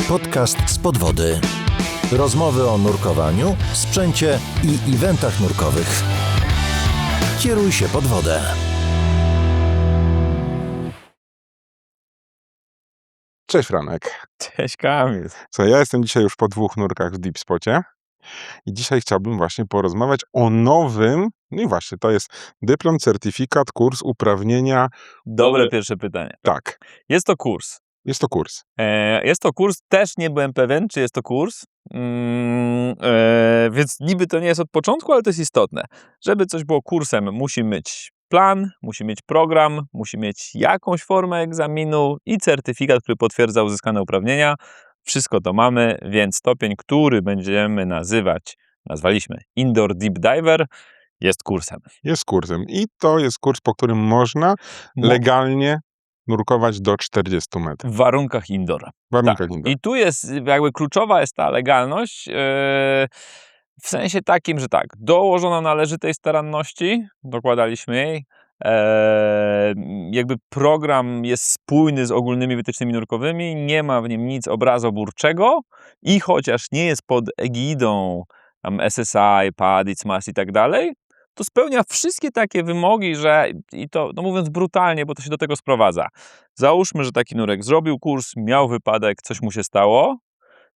Podcast z podwody. Rozmowy o nurkowaniu, sprzęcie i eventach nurkowych. Kieruj się pod wodę. Cześć Franek. Cześć Kamil. Ja jestem dzisiaj już po 2 nurkach w Deep Spocie i dzisiaj chciałbym właśnie porozmawiać o nowym, no i właśnie to jest dyplom, certyfikat, kurs, uprawnienia. Dobre pierwsze pytanie. Tak, Jest to kurs. jest to kurs. Jest to kurs, też nie byłem pewien, czy jest to kurs, więc niby to nie jest od początku, ale to jest istotne. Żeby coś było kursem, musi mieć plan, musi mieć program, musi mieć jakąś formę egzaminu i certyfikat, który potwierdza uzyskane uprawnienia. Wszystko to mamy, więc stopień, który będziemy nazwaliśmy Indoor Deep Diver, jest kursem. Jest kursem i to jest kurs, po którym można legalnie nurkować do 40 metrów. W warunkach indoor. W warunkach Tak. indoor. I tu jest jakby kluczowa jest ta legalność, w sensie takim, że tak, dołożona należytej staranności, dokładaliśmy jej, jakby program jest spójny z ogólnymi wytycznymi nurkowymi, nie ma w nim nic obrazoburczego i chociaż nie jest pod egidą tam SSI, PAD, ICMAS i tak dalej, to spełnia wszystkie takie wymogi, że, i to no mówiąc brutalnie, bo to się do tego sprowadza. Załóżmy, że taki nurek zrobił kurs, miał wypadek, coś mu się stało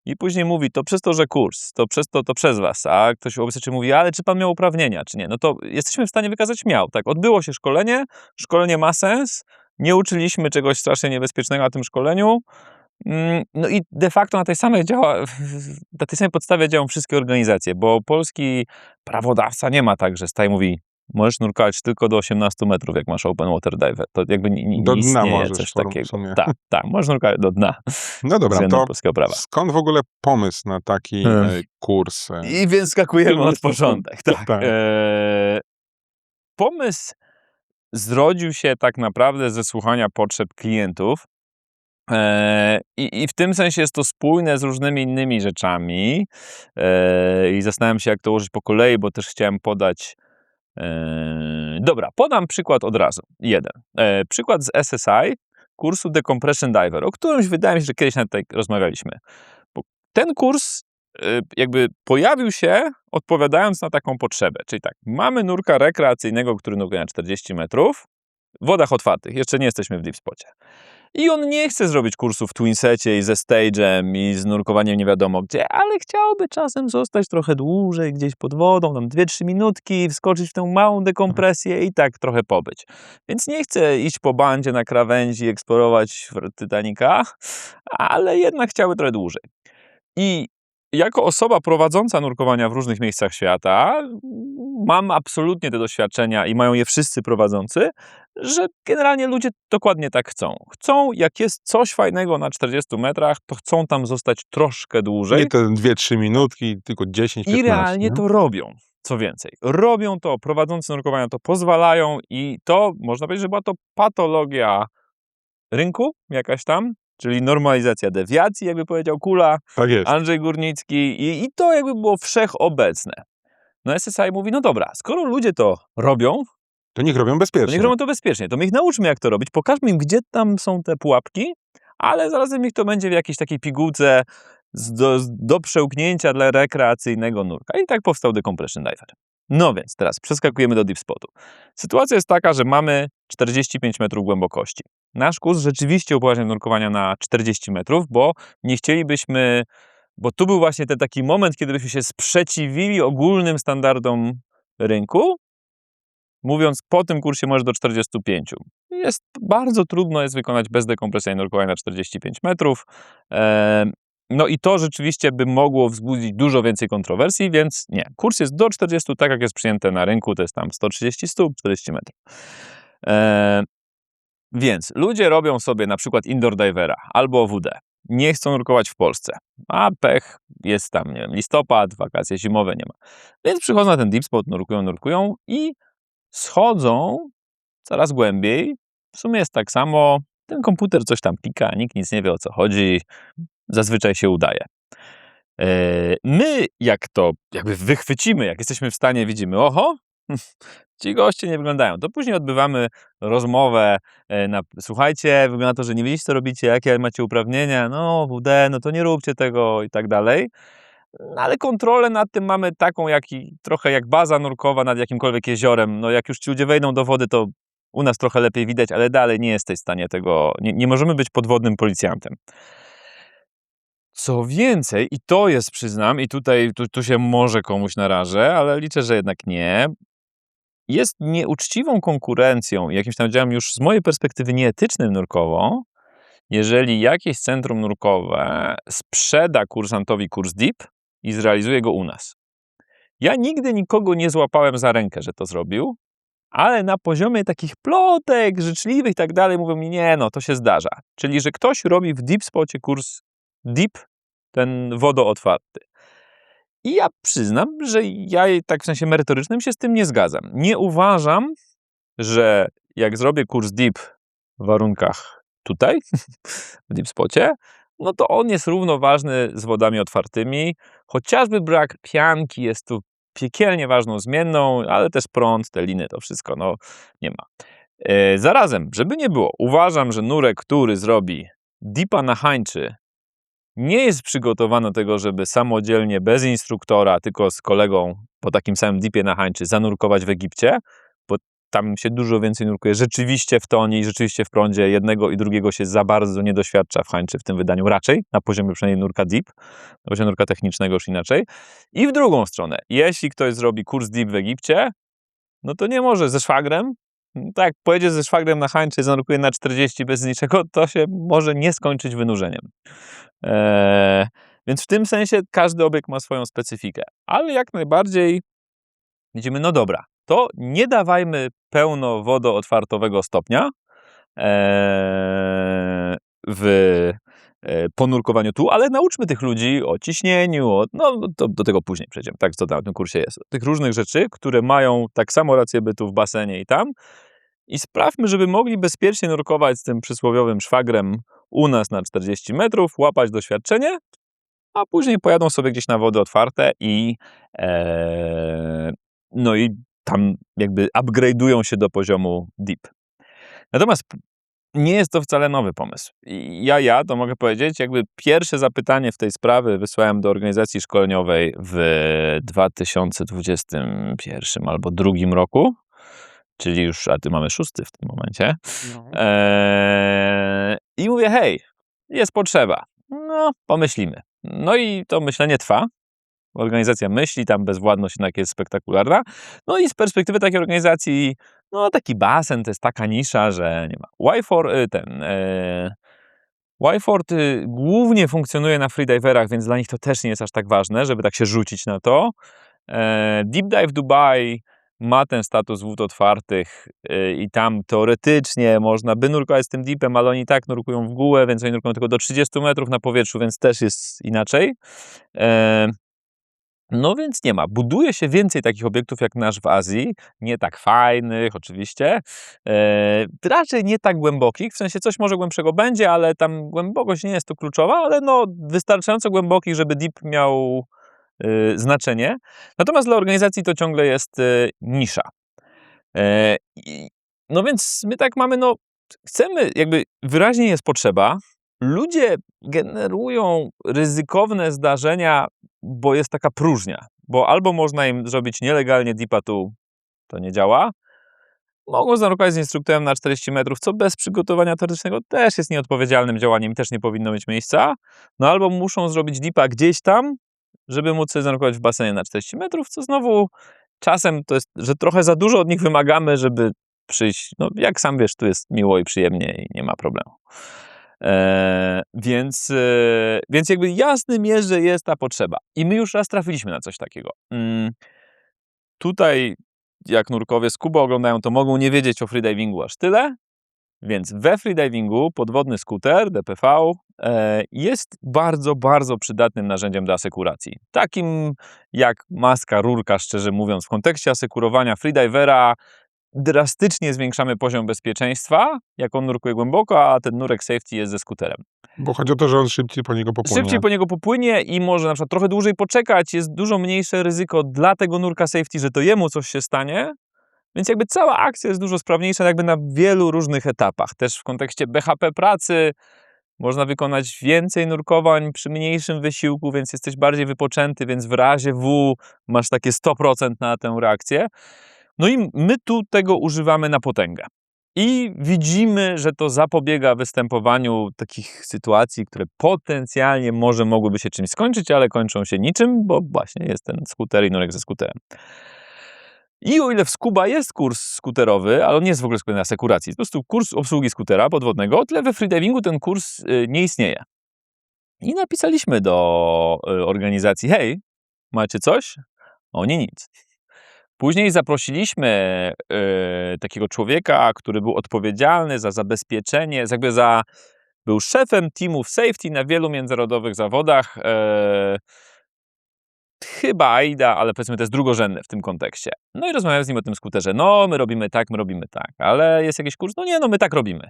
i później mówi, to przez to, że kurs, to przez was, a ktoś obecnie mówi, ale czy pan miał uprawnienia, czy nie? No to jesteśmy w stanie wykazać miał, tak? Odbyło się szkolenie ma sens, nie uczyliśmy czegoś strasznie niebezpiecznego na tym szkoleniu, no i de facto na tej samej podstawie działają wszystkie organizacje, bo polski prawodawca nie ma tak, że staje mówi, możesz nurkować tylko do 18 metrów, jak masz open water diver. To jakby nie Do dna istnieje możesz coś w takiego. sumie. Tak, możesz nurkować do dna. No dobra, Względem to polskiego prawa. skąd w ogóle pomysł na taki kurs? I więc skakujemy od początek. Tak. Tak. Pomysł zrodził się tak naprawdę ze słuchania potrzeb klientów. I w tym sensie jest to spójne z różnymi innymi rzeczami i zastanawiam się, jak to ułożyć po kolei, bo też chciałem podać. Dobra, podam przykład od razu. Jeden. Przykład z SSI, kursu Decompression Diver, o którymś wydaje mi się, że kiedyś nawet tutaj rozmawialiśmy. Bo ten kurs jakby pojawił się odpowiadając na taką potrzebę. Czyli tak, mamy nurka rekreacyjnego, który nurkuje na 40 metrów, w wodach otwartych, jeszcze nie jesteśmy w Deep Spocie. I on nie chce zrobić kursu w Twinsetie i ze stage'em i z nurkowaniem nie wiadomo gdzie, ale chciałby czasem zostać trochę dłużej gdzieś pod wodą, tam 2-3 minutki, wskoczyć w tę małą dekompresję i tak trochę pobyć. Więc nie chce iść po bandzie na krawędzi, eksplorować Titanica, ale jednak chciałby trochę dłużej. I jako osoba prowadząca nurkowania w różnych miejscach świata mam absolutnie te doświadczenia i mają je wszyscy prowadzący, że generalnie ludzie dokładnie tak chcą. Chcą, jak jest coś fajnego na 40 metrach, to chcą tam zostać troszkę dłużej. Nie te 2-3 minutki, tylko 10-15. I realnie to robią. Co więcej, robią to, prowadzący nurkowania to pozwalają i to, można powiedzieć, że była to patologia rynku jakaś tam, czyli normalizacja dewiacji, jakby powiedział Kula, Tak jest. Andrzej Górnicki i to jakby było wszechobecne. No SSI mówi, no dobra, skoro ludzie to robią, To niech robią to bezpiecznie. niech robią to bezpiecznie, to my ich nauczmy, jak to robić, pokażmy im, gdzie tam są te pułapki, ale zarazem niech to będzie w jakiejś takiej pigułce do przełknięcia dla rekreacyjnego nurka. I tak powstał Decompression Diver. No więc teraz przeskakujemy do Deep Spotu. Sytuacja jest taka, że mamy 45 metrów głębokości. Nasz kurs rzeczywiście upoważnia nurkowania na 40 metrów, bo nie chcielibyśmy, bo tu był właśnie ten taki moment, kiedy byśmy się sprzeciwili ogólnym standardom rynku, mówiąc, po tym kursie możesz do 45. Bardzo trudno jest wykonać bezdekompresyjne nurkowanie na 45 metrów. No i to rzeczywiście by mogło wzbudzić dużo więcej kontrowersji, więc nie. Kurs jest do 40, tak jak jest przyjęte na rynku, to jest tam 130 stóp, 40 metrów. Więc ludzie robią sobie na przykład indoor divera albo OWD. Nie chcą nurkować w Polsce. A pech, jest tam, nie wiem, listopad, wakacje zimowe nie ma. Więc przychodzą na ten Deep Spot, nurkują i schodzą coraz głębiej. W sumie jest tak samo. Ten komputer coś tam pika, nikt nic nie wie, o co chodzi. Zazwyczaj się udaje. My, jak to jakby wychwycimy, jak jesteśmy w stanie, widzimy, oho, ci goście nie wyglądają. To później odbywamy rozmowę słuchajcie, wygląda to, że nie wiecie, co robicie, jakie macie uprawnienia, no WD, no to nie róbcie tego i tak dalej. No, ale kontrolę nad tym mamy taką, trochę jak baza nurkowa nad jakimkolwiek jeziorem. No jak już ci ludzie wejdą do wody, to u nas trochę lepiej widać, ale dalej nie jesteś w stanie tego, nie możemy być podwodnym policjantem. Co więcej, i to jest, przyznam, i tutaj tu się może komuś narażę, ale liczę, że jednak nie, jest nieuczciwą konkurencją, jakimś tam działam już z mojej perspektywy nieetycznym nurkowo, jeżeli jakieś centrum nurkowe sprzeda kursantowi kurs DIP i zrealizuje go u nas. Ja nigdy nikogo nie złapałem za rękę, że to zrobił, ale na poziomie takich plotek życzliwych i tak dalej mówią mi, nie, no to się zdarza. Czyli, że ktoś robi w Deep Spocie kurs DIP, ten wodootwarty. I ja przyznam, że ja tak w sensie merytorycznym się z tym nie zgadzam. Nie uważam, że jak zrobię kurs DIP w warunkach tutaj, w Deep Spocie, no to on jest równoważny z wodami otwartymi. Chociażby brak pianki jest tu piekielnie ważną zmienną, ale też prąd, te liny, to wszystko, no nie ma. Zarazem, żeby nie było, uważam, że nurek, który zrobi DIP-a na hańczy, nie jest przygotowany do tego, żeby samodzielnie, bez instruktora, tylko z kolegą po takim samym dipie na hańczy zanurkować w Egipcie, bo tam się dużo więcej nurkuje rzeczywiście w tonie i rzeczywiście w prądzie. Jednego i drugiego się za bardzo nie doświadcza w hańczy w tym wydaniu raczej, na poziomie przynajmniej nurka dip, na poziomie nurka technicznego już inaczej. I w drugą stronę, jeśli ktoś zrobi kurs dip w Egipcie, no to nie może ze szwagrem, tak, pojedzie ze szwagrem na hańczy i zanurkuje na 40 bez niczego, to się może nie skończyć wynurzeniem. Więc w tym sensie każdy obiekt ma swoją specyfikę, ale jak najbardziej widzimy, no dobra, to nie dawajmy pełno wodootwartowego stopnia po nurkowaniu tu, ale nauczmy tych ludzi o ciśnieniu, no to do tego później przejdziemy, tak, co tam w tym kursie jest. Tych różnych rzeczy, które mają tak samo rację bytu w basenie i tam, i sprawmy, żeby mogli bezpiecznie nurkować z tym przysłowiowym szwagrem u nas na 40 metrów, łapać doświadczenie, a później pojadą sobie gdzieś na wody otwarte no i tam jakby upgrade'ują się do poziomu deep. Natomiast nie jest to wcale nowy pomysł. Ja to mogę powiedzieć, jakby pierwsze zapytanie w tej sprawie wysłałem do organizacji szkoleniowej w 2021 albo 2022 roku, czyli już, a ty mamy 6 w tym momencie. No. I mówię, hej, jest potrzeba. No, pomyślimy. No i to myślenie trwa. Organizacja myśli, tam bezwładność jednak jest spektakularna. No i z perspektywy takiej organizacji, no taki basen to jest taka nisza, że nie ma. Y-Fort głównie funkcjonuje na freediverach, więc dla nich to też nie jest aż tak ważne, żeby tak się rzucić na to. Deep Dive Dubai ma ten status wód otwartych i tam teoretycznie można by nurkować z tym deepem, ale oni tak nurkują w gółę, więc oni nurkują tylko do 30 metrów na powietrzu, więc też jest inaczej. No więc nie ma. Buduje się więcej takich obiektów jak nasz w Azji, nie tak fajnych oczywiście, raczej nie tak głębokich, w sensie coś może głębszego będzie, ale tam głębokość nie jest to kluczowa, ale no wystarczająco głębokich, żeby deep miał znaczenie. Natomiast dla organizacji to ciągle jest nisza. No więc my tak mamy, no chcemy, jakby wyraźnie jest potrzeba. Ludzie generują ryzykowne zdarzenia, bo jest taka próżnia. Bo albo można im zrobić nielegalnie deepa tu, to nie działa. Mogą zanurkować z instruktorem na 40 metrów, co bez przygotowania teoretycznego też jest nieodpowiedzialnym działaniem, też nie powinno mieć miejsca. No albo muszą zrobić deepa gdzieś tam, żeby móc sobie zanurkować w basenie na 40 metrów, co znowu czasem to jest, że trochę za dużo od nich wymagamy, żeby przyjść. No jak sam wiesz, tu jest miło i przyjemnie i nie ma problemu. Więc jakby jasnym jest, że jest ta potrzeba. I my już raz trafiliśmy na coś takiego. Tutaj, jak nurkowie z Kuby oglądają, to mogą nie wiedzieć o freedivingu aż tyle. Więc we freedivingu podwodny skuter, DPV, jest bardzo, bardzo przydatnym narzędziem do asekuracji. Takim jak maska, rurka, szczerze mówiąc, w kontekście asekurowania freedivera drastycznie zwiększamy poziom bezpieczeństwa, jak on nurkuje głęboko, a ten nurek safety jest ze skuterem. Bo chodzi o to, że on szybciej po niego popłynie. Szybciej po niego popłynie i może na przykład trochę dłużej poczekać, jest dużo mniejsze ryzyko dla tego nurka safety, że to jemu coś się stanie, więc jakby cała akcja jest dużo sprawniejsza jakby na wielu różnych etapach. Też w kontekście BHP pracy można wykonać więcej nurkowań przy mniejszym wysiłku, więc jesteś bardziej wypoczęty, więc w razie W masz takie 100% na tę reakcję. No i my tu tego używamy na potęgę. I widzimy, że to zapobiega występowaniu takich sytuacji, które potencjalnie może mogłyby się czymś skończyć, ale kończą się niczym, bo właśnie jest ten skuter i nurek ze skuterem. I o ile w Scuba jest kurs skuterowy, ale on nie jest w ogóle skupiony na asekuracji, jest po prostu kurs obsługi skutera podwodnego, o tyle we freedivingu ten kurs nie istnieje. I napisaliśmy do organizacji, hej, macie coś? Oni nic. Później zaprosiliśmy takiego człowieka, który był odpowiedzialny za zabezpieczenie, był szefem teamów safety na wielu międzynarodowych zawodach. Chyba AIDA, ale powiedzmy to jest drugorzędne w tym kontekście. No i rozmawiałem z nim o tym skuterze. No, my robimy tak, ale jest jakiś kurs? No nie, no my tak robimy.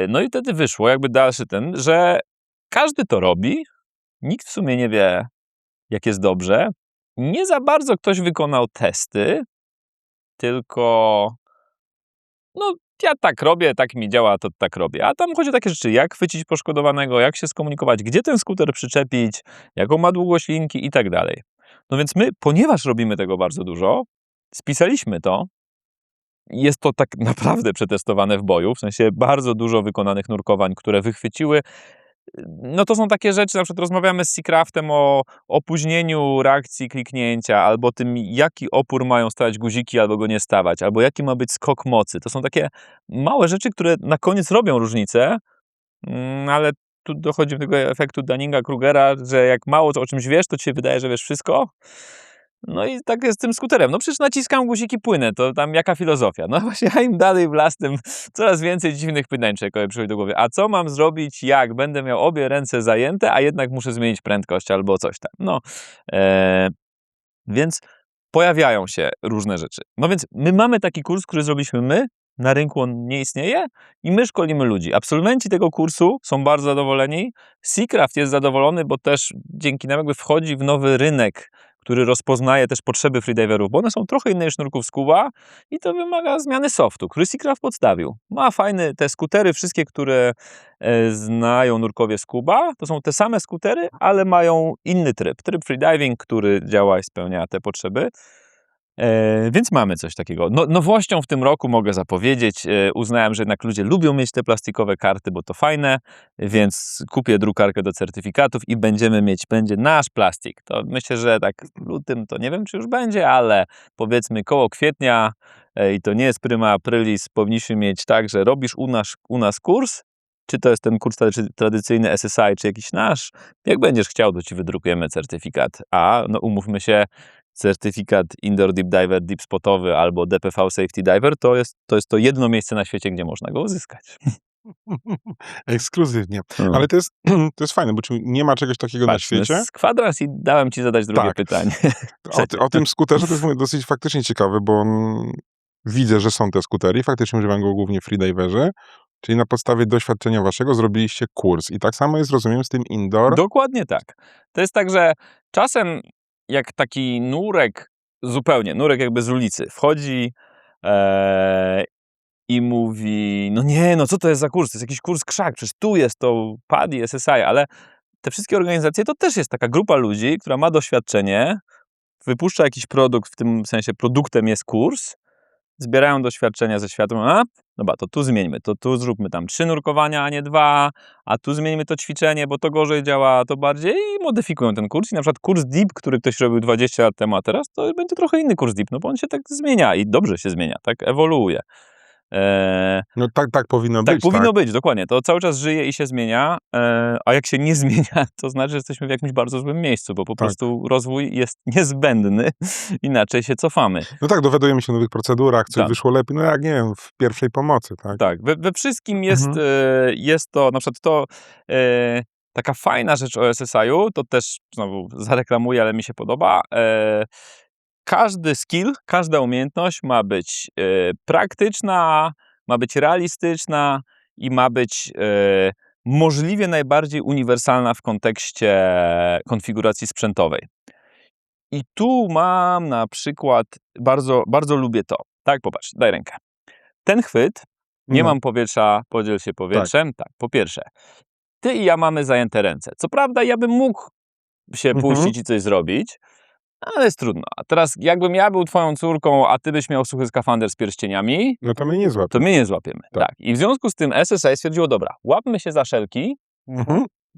No i wtedy wyszło jakby dalszy że każdy to robi, nikt w sumie nie wie, jak jest dobrze. Nie za bardzo ktoś wykonał testy, tylko no ja tak robię, tak mi działa, to tak robię. A tam chodzi o takie rzeczy, jak chwycić poszkodowanego, jak się skomunikować, gdzie ten skuter przyczepić, jaką ma długość linki i tak dalej. No więc my, ponieważ robimy tego bardzo dużo, spisaliśmy to. Jest to tak naprawdę przetestowane w boju, w sensie bardzo dużo wykonanych nurkowań, które wychwyciły. No to są takie rzeczy, na przykład rozmawiamy z Seacraftem o opóźnieniu reakcji kliknięcia, albo tym, jaki opór mają stawać guziki, albo go nie stawać, albo jaki ma być skok mocy. To są takie małe rzeczy, które na koniec robią różnicę, ale tu dochodzi do tego efektu Dunninga-Krugera, że jak mało o czymś wiesz, to ci się wydaje, że wiesz wszystko. No i tak jest z tym skuterem. No przecież naciskam guziki, płynę, to tam jaka filozofia? No właśnie, ja im dalej w las, tym coraz więcej dziwnych pytań człowiekowi przychodzi do głowy. A co mam zrobić, jak będę miał obie ręce zajęte, a jednak muszę zmienić prędkość albo coś tam. No, więc pojawiają się różne rzeczy. No więc my mamy taki kurs, który zrobiliśmy my, na rynku on nie istnieje i my szkolimy ludzi. Absolwenci tego kursu są bardzo zadowoleni. Seacraft jest zadowolony, bo też dzięki nam jakby wchodzi w nowy rynek, który rozpoznaje też potrzeby freediverów, bo one są trochę inne niż nurków Scuba i to wymaga zmiany softu, który Seacraft podstawił. Ma fajne te skutery, wszystkie, które znają nurkowie Scuba, to są te same skutery, ale mają inny tryb freediving, który działa i spełnia te potrzeby. Więc mamy coś takiego. Nowością w tym roku mogę zapowiedzieć, uznałem, że jednak ludzie lubią mieć te plastikowe karty, bo to fajne, więc kupię drukarkę do certyfikatów i będzie nasz plastik. To myślę, że tak w lutym to nie wiem, czy już będzie, ale powiedzmy koło kwietnia i to nie jest prima aprilis, powinniśmy mieć tak, że robisz u nas kurs, czy to jest ten kurs tradycyjny SSI, czy jakiś nasz, jak będziesz chciał, to ci wydrukujemy certyfikat. A, no umówmy się, certyfikat Indoor Deep Diver, Deep Spotowy albo DPV Safety Diver, to jest to jedno miejsce na świecie, gdzie można go uzyskać. Ekskluzywnie. Ale to jest fajne, bo nie ma czegoś takiego na świecie. Z kwadrans i dałem ci zadać drugie pytanie. O tym skuterze to jest dosyć faktycznie ciekawe, bo widzę, że są te skutery i faktycznie używają go głównie freediverzy. Czyli na podstawie doświadczenia waszego zrobiliście kurs. I tak samo jest, rozumiem, z tym indoor. Dokładnie tak. To jest tak, że czasem jak taki nurek jakby z ulicy, wchodzi i mówi, no nie, no co to jest za kurs? To jest jakiś kurs krzak, przecież tu jest to PADI, SSI, ale te wszystkie organizacje to też jest taka grupa ludzi, która ma doświadczenie, wypuszcza jakiś produkt, w tym sensie produktem jest kurs, zbierają doświadczenia ze świata, dobra, to tu zmieńmy, to tu zróbmy tam 3 nurkowania, a nie 2, a tu zmieńmy to ćwiczenie, bo to gorzej działa, to bardziej i modyfikują ten kurs. I na przykład kurs Deep, który ktoś robił 20 lat temu, a teraz to będzie trochę inny kurs Deep, no bo on się tak zmienia i dobrze się zmienia, tak ewoluuje. No tak powinno być. Tak powinno być, dokładnie. To cały czas żyje i się zmienia, a jak się nie zmienia, to znaczy, że jesteśmy w jakimś bardzo złym miejscu, bo po prostu rozwój jest niezbędny, inaczej się cofamy. No tak, dowiadujemy się o nowych procedurach, coś wyszło lepiej, no jak nie wiem, w pierwszej pomocy, tak? Tak, we wszystkim jest to, na przykład taka fajna rzecz o SSI-u, to też znowu zareklamuję, ale mi się podoba, każdy skill, każda umiejętność ma być praktyczna, ma być realistyczna i ma być możliwie najbardziej uniwersalna w kontekście konfiguracji sprzętowej. I tu mam na przykład, bardzo, bardzo lubię to. Tak, popatrz, daj rękę. Ten chwyt, nie mam powietrza, podziel się powietrzem. Tak, po pierwsze, ty i ja mamy zajęte ręce. Co prawda ja bym mógł się puścić i coś zrobić, ale jest trudno. A teraz jakbym ja był twoją córką, a ty byś miał suchy skafander z pierścieniami, No to mnie nie złapie. to mnie nie złapiemy. Tak. Tak. I w związku z tym SSI stwierdziło, dobra, łapmy się za szelki,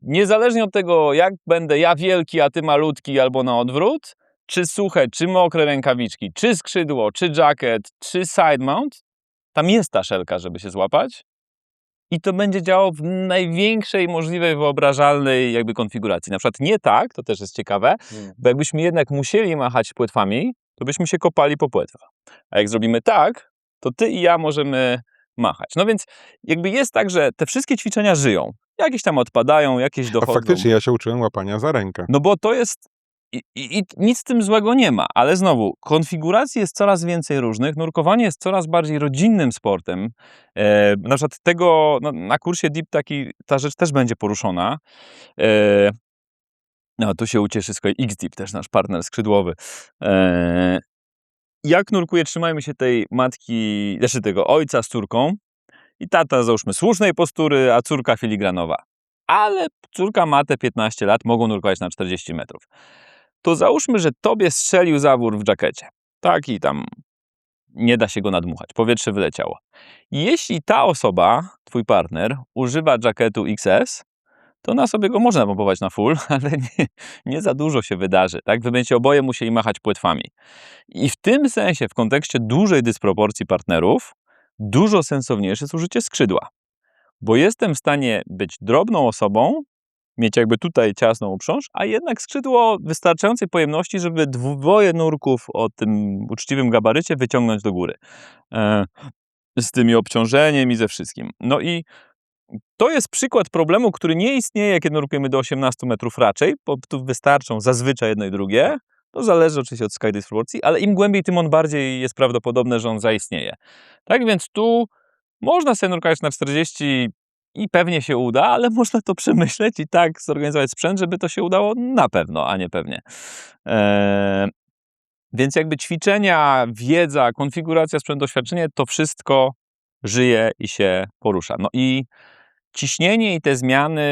niezależnie od tego, jak będę ja wielki, a ty malutki, albo na odwrót, czy suche, czy mokre rękawiczki, czy skrzydło, czy jacket, czy side mount, tam jest ta szelka, żeby się złapać i to będzie działało w największej możliwej wyobrażalnej jakby konfiguracji. Na przykład nie tak, to też jest ciekawe, bo jakbyśmy jednak musieli machać płetwami, to byśmy się kopali po płetwach. A jak zrobimy tak, to ty i ja możemy machać. No więc jakby jest tak, że te wszystkie ćwiczenia żyją. Jakieś tam odpadają, jakieś A dochodzą. faktycznie ja się uczyłem łapania za rękę. No bo to jest... I nic z tym złego nie ma, ale znowu, konfiguracji jest coraz więcej różnych, nurkowanie jest coraz bardziej rodzinnym sportem. Na przykład tego, no, na kursie Deep ta rzecz też będzie poruszona. No, tu się ucieszy z kolei X-Deep, też nasz partner skrzydłowy. Jak nurkuje, trzymajmy się tej matki, znaczy tego ojca z córką i tata załóżmy słusznej postury, a córka filigranowa. Ale córka ma te 15 lat, mogą nurkować na 40 metrów. To załóżmy, że tobie strzelił zawór w jackecie. Tak, i tam nie da się go nadmuchać. Powietrze wyleciało. Jeśli ta osoba, twój partner, używa jacketu XS, to na sobie go można pompować na full, ale nie za dużo się wydarzy. Tak? Wy będziecie oboje musieli machać płetwami. I w tym sensie, w kontekście dużej dysproporcji partnerów, dużo sensowniejsze jest użycie skrzydła. Bo jestem w stanie być drobną osobą, mieć jakby tutaj ciasną uprząż, a jednak skrzydło wystarczającej pojemności, żeby dwoje nurków o tym uczciwym gabarycie wyciągnąć do góry. Z tymi obciążeniem i ze wszystkim. No i to jest przykład problemu, który nie istnieje, kiedy nurkujemy do 18 metrów raczej, bo tu wystarczą zazwyczaj jedno i drugie. To zależy oczywiście od skali dysproporcji, ale im głębiej, tym on bardziej jest prawdopodobne, że on zaistnieje. Tak więc tu można sobie nurkować na 40 i pewnie się uda, ale można to przemyśleć i tak zorganizować sprzęt, żeby to się udało na pewno, a nie pewnie. Więc jakby ćwiczenia, wiedza, konfiguracja sprzętu, doświadczenie, to wszystko żyje i się porusza. No i ciśnienie i te zmiany,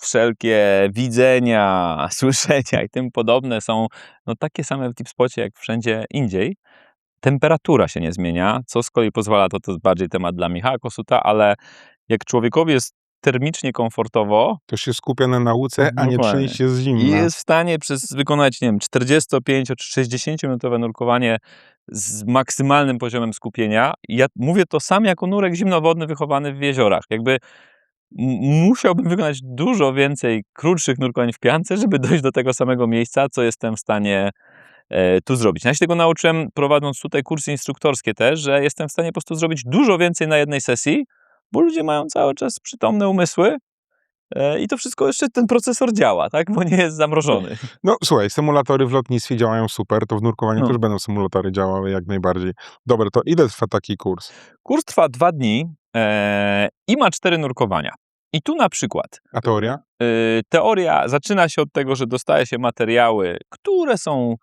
wszelkie widzenia, słyszenia i tym podobne są no, takie same w Deepspocie jak wszędzie indziej. Temperatura się nie zmienia, co z kolei pozwala, to jest bardziej temat dla Michała Kosuta, ale jak człowiekowi jest termicznie komfortowo, To się skupia na nauce, a nie Dokładnie. trzęsie z i zimna. jest w stanie wykonać, nie wiem, 45 czy 60-minutowe nurkowanie z maksymalnym poziomem skupienia. Ja mówię to sam jako nurek zimnowodny wychowany w jeziorach. Jakby musiałbym wykonać dużo więcej krótszych nurkowań w piance, żeby dojść do tego samego miejsca, co jestem w stanie tu zrobić. Ja się tego nauczyłem, prowadząc tutaj kursy instruktorskie też, że jestem w stanie po prostu zrobić dużo więcej na jednej sesji, bo ludzie mają cały czas przytomne umysły i to wszystko jeszcze ten procesor działa, tak? Bo nie jest zamrożony. No słuchaj, symulatory w lotnictwie działają super, to w nurkowaniu No. też będą symulatory działały jak najbardziej. Dobra, to ile trwa taki kurs? Kurs trwa 2 dni i ma 4 nurkowania. I tu na przykład A teoria? teoria zaczyna się od tego, że dostaje się materiały, które są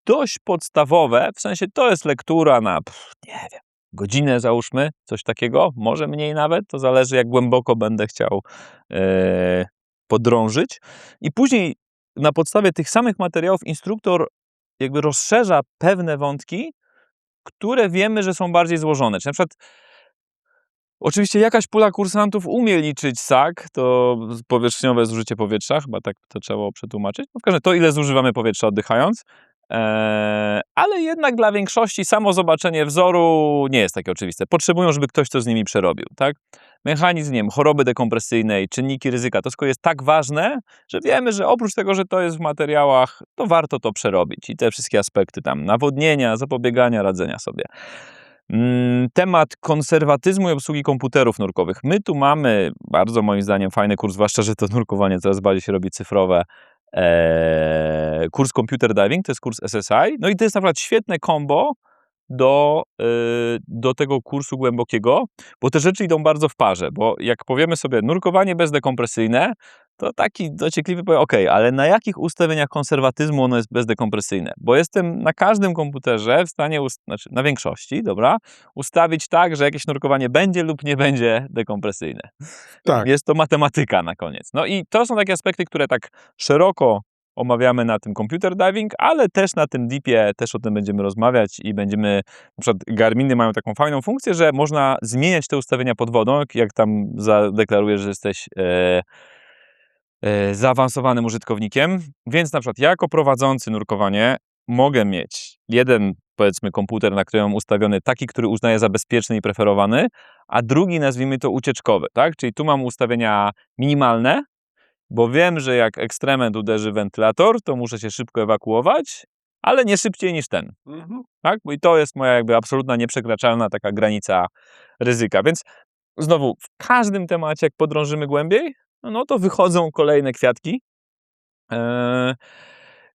dość podstawowe, w sensie to jest lektura na, nie wiem, godzinę załóżmy, coś takiego, może mniej nawet, to zależy jak głęboko będę chciał podrążyć. I później na podstawie tych samych materiałów instruktor jakby rozszerza pewne wątki, które wiemy, że są bardziej złożone. Czyli na przykład oczywiście jakaś pula kursantów umie liczyć SAC, to powierzchniowe zużycie powietrza, chyba tak to trzeba było przetłumaczyć. No w każdym razie to, ile zużywamy powietrza oddychając, ale jednak dla większości samo zobaczenie wzoru nie jest takie oczywiste. Potrzebują, żeby ktoś to z nimi przerobił, tak? Mechanizm, nie wiem, choroby dekompresyjnej, czynniki ryzyka, to wszystko jest tak ważne, że wiemy, że oprócz tego, że to jest w materiałach, to warto to przerobić i te wszystkie aspekty tam nawodnienia, zapobiegania, radzenia sobie. Temat konserwatyzmu i obsługi komputerów nurkowych. My tu mamy bardzo moim zdaniem fajny kurs, zwłaszcza, że to nurkowanie coraz bardziej się robi cyfrowe. kurs Computer Diving, to jest kurs SSI, no i to jest na przykład świetne combo do tego kursu głębokiego, bo te rzeczy idą bardzo w parze, bo jak powiemy sobie nurkowanie bezdekompresyjne, to taki dociekliwy powie, ok, ale na jakich ustawieniach konserwatyzmu ono jest bezdekompresyjne? Bo jestem na każdym komputerze w stanie, znaczy na większości, dobra, ustawić tak, że jakieś nurkowanie będzie lub nie będzie dekompresyjne. Tak. Jest to matematyka na koniec. No i to są takie aspekty, które tak szeroko omawiamy na tym computer diving, ale też na tym deepie też o tym będziemy rozmawiać i będziemy, na przykład Garminy mają taką fajną funkcję, że można zmieniać te ustawienia pod wodą, jak tam zadeklarujesz, że jesteś zaawansowanym użytkownikiem, więc na przykład ja jako prowadzący nurkowanie mogę mieć jeden, powiedzmy, komputer, na którym mam ustawiony taki, który uznaję za bezpieczny i preferowany, a drugi, nazwijmy to, ucieczkowy, tak? Czyli tu mam ustawienia minimalne, bo wiem, że jak ekstrement uderzy wentylator, to muszę się szybko ewakuować, ale nie szybciej niż ten. Tak? Bo i to jest moja jakby absolutna nieprzekraczalna taka granica ryzyka. Więc znowu, w każdym temacie, jak podrążymy głębiej, no to wychodzą kolejne kwiatki.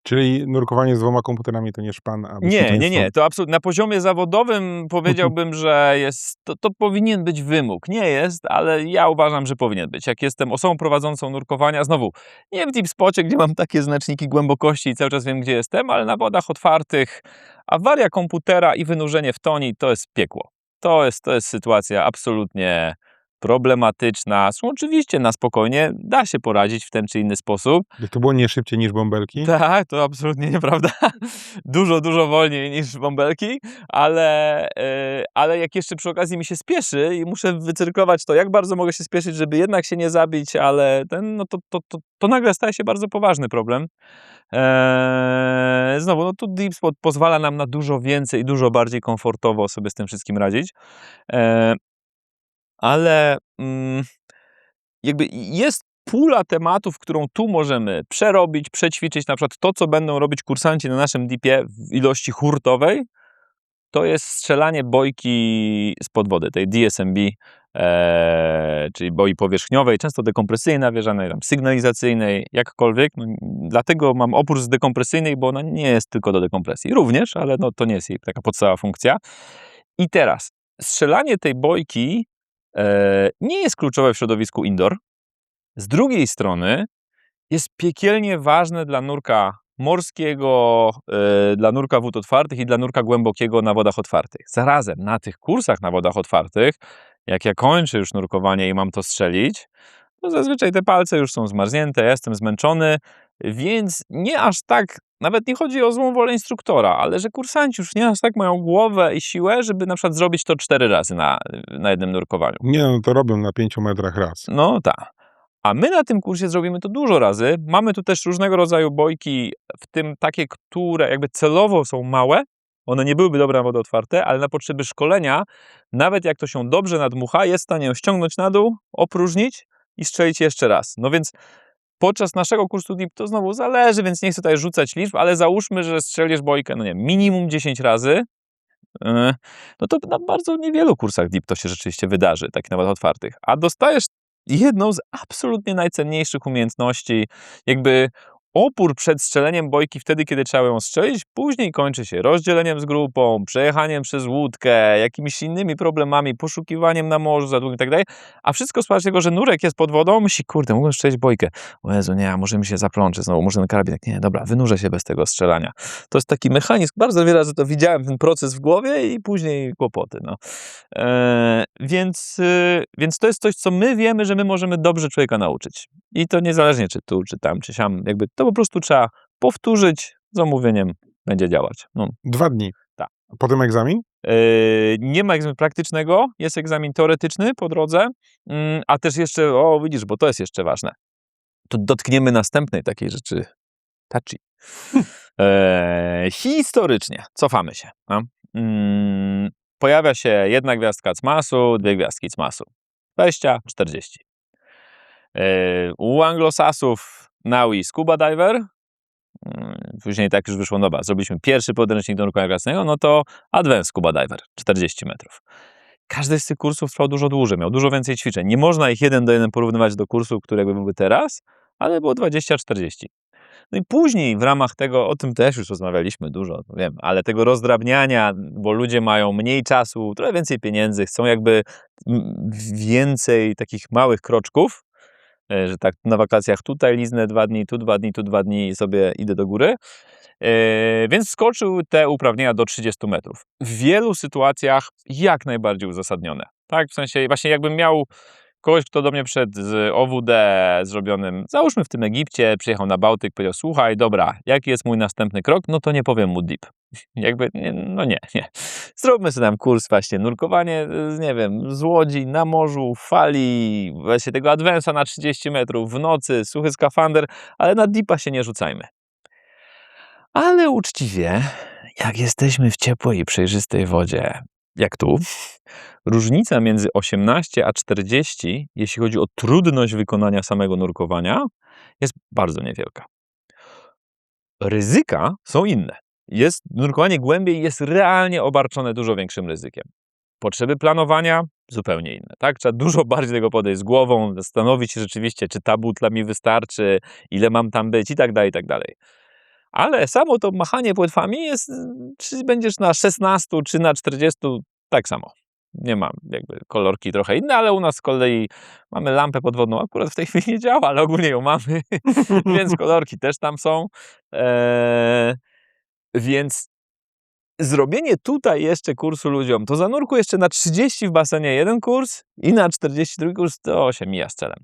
Czyli nurkowanie z 2 komputerami to nie szpan, a bezpieczeństwo. Nie. To absolutnie na poziomie zawodowym powiedziałbym, że jest, to powinien być wymóg. Nie jest, ale ja uważam, że powinien być. Jak jestem osobą prowadzącą nurkowania, znowu nie w deep spocie, gdzie mam takie znaczniki głębokości i cały czas wiem, gdzie jestem, ale na wodach otwartych, awaria komputera i wynurzenie w toni to jest piekło. To jest sytuacja absolutnie problematyczna. Oczywiście na spokojnie da się poradzić w ten czy inny sposób. To było nie szybciej niż bąbelki? Tak, to absolutnie nieprawda. Dużo wolniej niż bąbelki, ale jak jeszcze przy okazji mi się spieszy i muszę wycyrklować to, jak bardzo mogę się spieszyć, żeby jednak się nie zabić, ale to nagle staje się bardzo poważny problem. Znowu, no tu Deep Spot pozwala nam na dużo więcej i dużo bardziej komfortowo sobie z tym wszystkim radzić. Ale jakby jest pula tematów, którą tu możemy przerobić, przećwiczyć. Na przykład to, co będą robić kursanci na naszym deepie w ilości hurtowej, to jest strzelanie bojki spod wody, tej DSMB, czyli boi powierzchniowej, często dekompresyjnej nawierzanej, tam sygnalizacyjnej, jakkolwiek. No, dlatego mam opór z dekompresyjnej, bo ona nie jest tylko do dekompresji. Również, ale no, to nie jest jej taka podstawowa funkcja. I teraz, strzelanie tej bojki nie jest kluczowe w środowisku indoor. Z drugiej strony jest piekielnie ważne dla nurka morskiego, dla nurka wód otwartych i dla nurka głębokiego na wodach otwartych. Zarazem na tych kursach na wodach otwartych, jak ja kończę już nurkowanie i mam to strzelić, to zazwyczaj te palce już są zmarznięte, ja jestem zmęczony, więc nie aż tak, nawet nie chodzi o złą wolę instruktora, ale że kursanci już nie aż tak mają głowę i siłę, żeby na przykład zrobić to 4 razy na jednym nurkowaniu. Nie, no to robią na 5 metrach raz. No tak. A my na tym kursie zrobimy to dużo razy. Mamy tu też różnego rodzaju bojki, w tym takie, które jakby celowo są małe. One nie byłyby dobre na wody otwarte, ale na potrzeby szkolenia, nawet jak to się dobrze nadmucha, jest w stanie ją ściągnąć na dół, opróżnić i strzelić jeszcze raz. No więc podczas naszego kursu DIP to znowu zależy, więc nie chcę tutaj rzucać liczb, ale załóżmy, że strzelisz bojkę, no nie, minimum 10 razy, no to na bardzo niewielu kursach DIP to się rzeczywiście wydarzy, takich na wodach otwartych. A dostajesz jedną z absolutnie najcenniejszych umiejętności, jakby opór przed strzeleniem bojki wtedy, kiedy trzeba ją strzelić, później kończy się rozdzieleniem z grupą, przejechaniem przez łódkę, jakimiś innymi problemami, poszukiwaniem na morzu za długim i tak dalej, a wszystko z tego, że nurek jest pod wodą, myśli, kurde, mogłem strzelić bojkę. O Jezu, nie, a może mi się zaplączy znowu, może ten karabinek, nie, dobra, wynurzę się bez tego strzelania. To jest taki mechanizm, bardzo wiele razy to widziałem, ten proces w głowie i później kłopoty, no. Więc to jest coś, co my wiemy, że my możemy dobrze człowieka nauczyć. I to niezależnie czy tu, czy tam, czy siam, jakby to po prostu trzeba powtórzyć z omówieniem, będzie działać. No. 2 dni. Tak. A potem egzamin? Nie ma egzaminu praktycznego, jest egzamin teoretyczny po drodze, a też jeszcze, widzisz, bo to jest jeszcze ważne, to dotkniemy następnej takiej rzeczy, touchy. Historycznie, cofamy się. No? Pojawia się 1 gwiazdka CMAS-u, 2 gwiazdki CMAS-u. 20, 40. U anglosasów Now i Scuba Diver, później tak już wyszło, dobra, zrobiliśmy pierwszy podręcznik do nurkowania rekreacyjnego, no to Advanced Scuba Diver, 40 metrów. Każdy z tych kursów trwał dużo dłużej, miał dużo więcej ćwiczeń. Nie można ich 1 do 1 porównywać do kursu, które byłyby teraz, ale było 20-40. No i później w ramach tego, o tym też już rozmawialiśmy dużo, wiem, ale tego rozdrabniania, bo ludzie mają mniej czasu, trochę więcej pieniędzy, chcą jakby więcej takich małych kroczków, że tak na wakacjach tutaj liznę 2 dni, tu 2 dni, tu 2 dni i sobie idę do góry. Więc skoczył te uprawnienia do 30 metrów. W wielu sytuacjach jak najbardziej uzasadnione. Tak, w sensie właśnie jakbym miał kogoś, kto do mnie przyszedł z OWD zrobionym, załóżmy w tym Egipcie, przyjechał na Bałtyk, powiedział, słuchaj, dobra, jaki jest mój następny krok? No to nie powiem mu deep. Jakby, nie. Zróbmy sobie tam kurs właśnie, nurkowanie, nie wiem, z łodzi, na morzu, fali, właśnie tego adwance'a na 30 metrów, w nocy, suchy skafander, ale na deepa się nie rzucajmy. Ale uczciwie, jak jesteśmy w ciepłej i przejrzystej wodzie, jak tu, różnica między 18 a 40, jeśli chodzi o trudność wykonania samego nurkowania, jest bardzo niewielka. Ryzyka są inne. Nurkowanie głębiej jest realnie obarczone dużo większym ryzykiem. Potrzeby planowania zupełnie inne. Tak? Trzeba dużo bardziej do tego podejść z głową, zastanowić się rzeczywiście, czy ta butla mi wystarczy, ile mam tam być i tak dalej, i tak dalej. Ale samo to machanie płetwami jest, czy będziesz na 16, czy na 40, tak samo. Nie mam, jakby kolorki trochę inne, ale u nas z kolei mamy lampę podwodną, akurat w tej chwili nie działa, ale ogólnie ją mamy, więc kolorki też tam są. Więc zrobienie tutaj jeszcze kursu ludziom, to zanurku jeszcze na 30 w basenie jeden kurs i na 40 drugi kurs, to się mija z celem.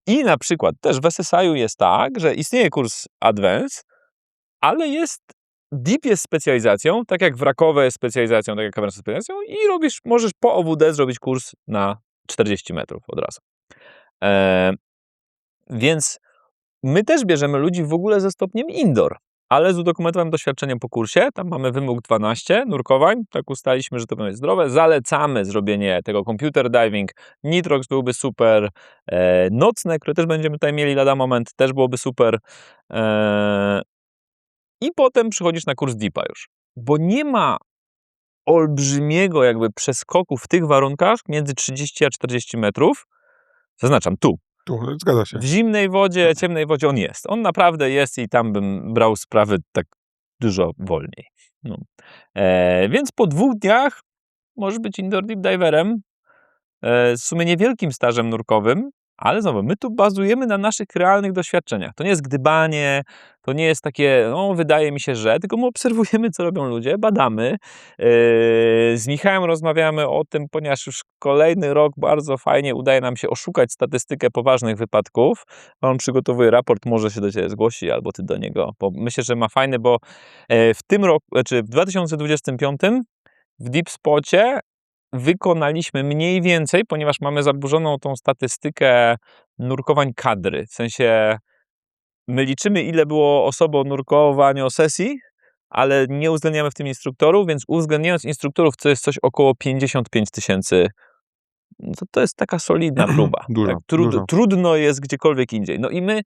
I na przykład też w SSI-u jest tak, że istnieje kurs Advance, ale Deep jest specjalizacją, tak jak wrakowe jest specjalizacją, tak jak kamerę specjalizacją i możesz po OWD zrobić kurs na 40 metrów od razu. Więc my też bierzemy ludzi w ogóle ze stopniem indoor, ale z udokumentowanym doświadczeniem po kursie. Tam mamy wymóg 12 nurkowań, tak ustaliśmy, że to będzie zdrowe. Zalecamy zrobienie tego computer diving. Nitrox byłby super. Nocne, które też będziemy tutaj mieli lada moment, też byłoby super. I potem przychodzisz na kurs Deepa już. Bo nie ma olbrzymiego jakby przeskoku w tych warunkach między 30 a 40 metrów. Zaznaczam, tu. Tu, zgadza się. W zimnej wodzie, ciemnej wodzie on jest. On naprawdę jest i tam bym brał sprawy tak dużo wolniej. No. Więc po 2 dniach możesz być indoor deep diverem z w sumie niewielkim stażem nurkowym, ale znowu, my tu bazujemy na naszych realnych doświadczeniach. To nie jest gdybanie, to nie jest takie, no wydaje mi się, że, tylko my obserwujemy, co robią ludzie, badamy. Z Michałem rozmawiamy o tym, ponieważ już kolejny rok bardzo fajnie udaje nam się oszukać statystykę poważnych wypadków. On przygotowuje raport, może się do Ciebie zgłosi, albo Ty do niego. Bo myślę, że ma fajne, bo w tym roku, w 2025 w Deep Spocie wykonaliśmy mniej więcej, ponieważ mamy zaburzoną tą statystykę nurkowań kadry. W sensie my liczymy, ile było osobom nurkowania sesji, ale nie uwzględniamy w tym instruktorów, więc uwzględniając instruktorów, co jest coś około 55 000, to jest taka solidna próba. Dużo, tak, dużo. Trudno jest gdziekolwiek indziej. No i my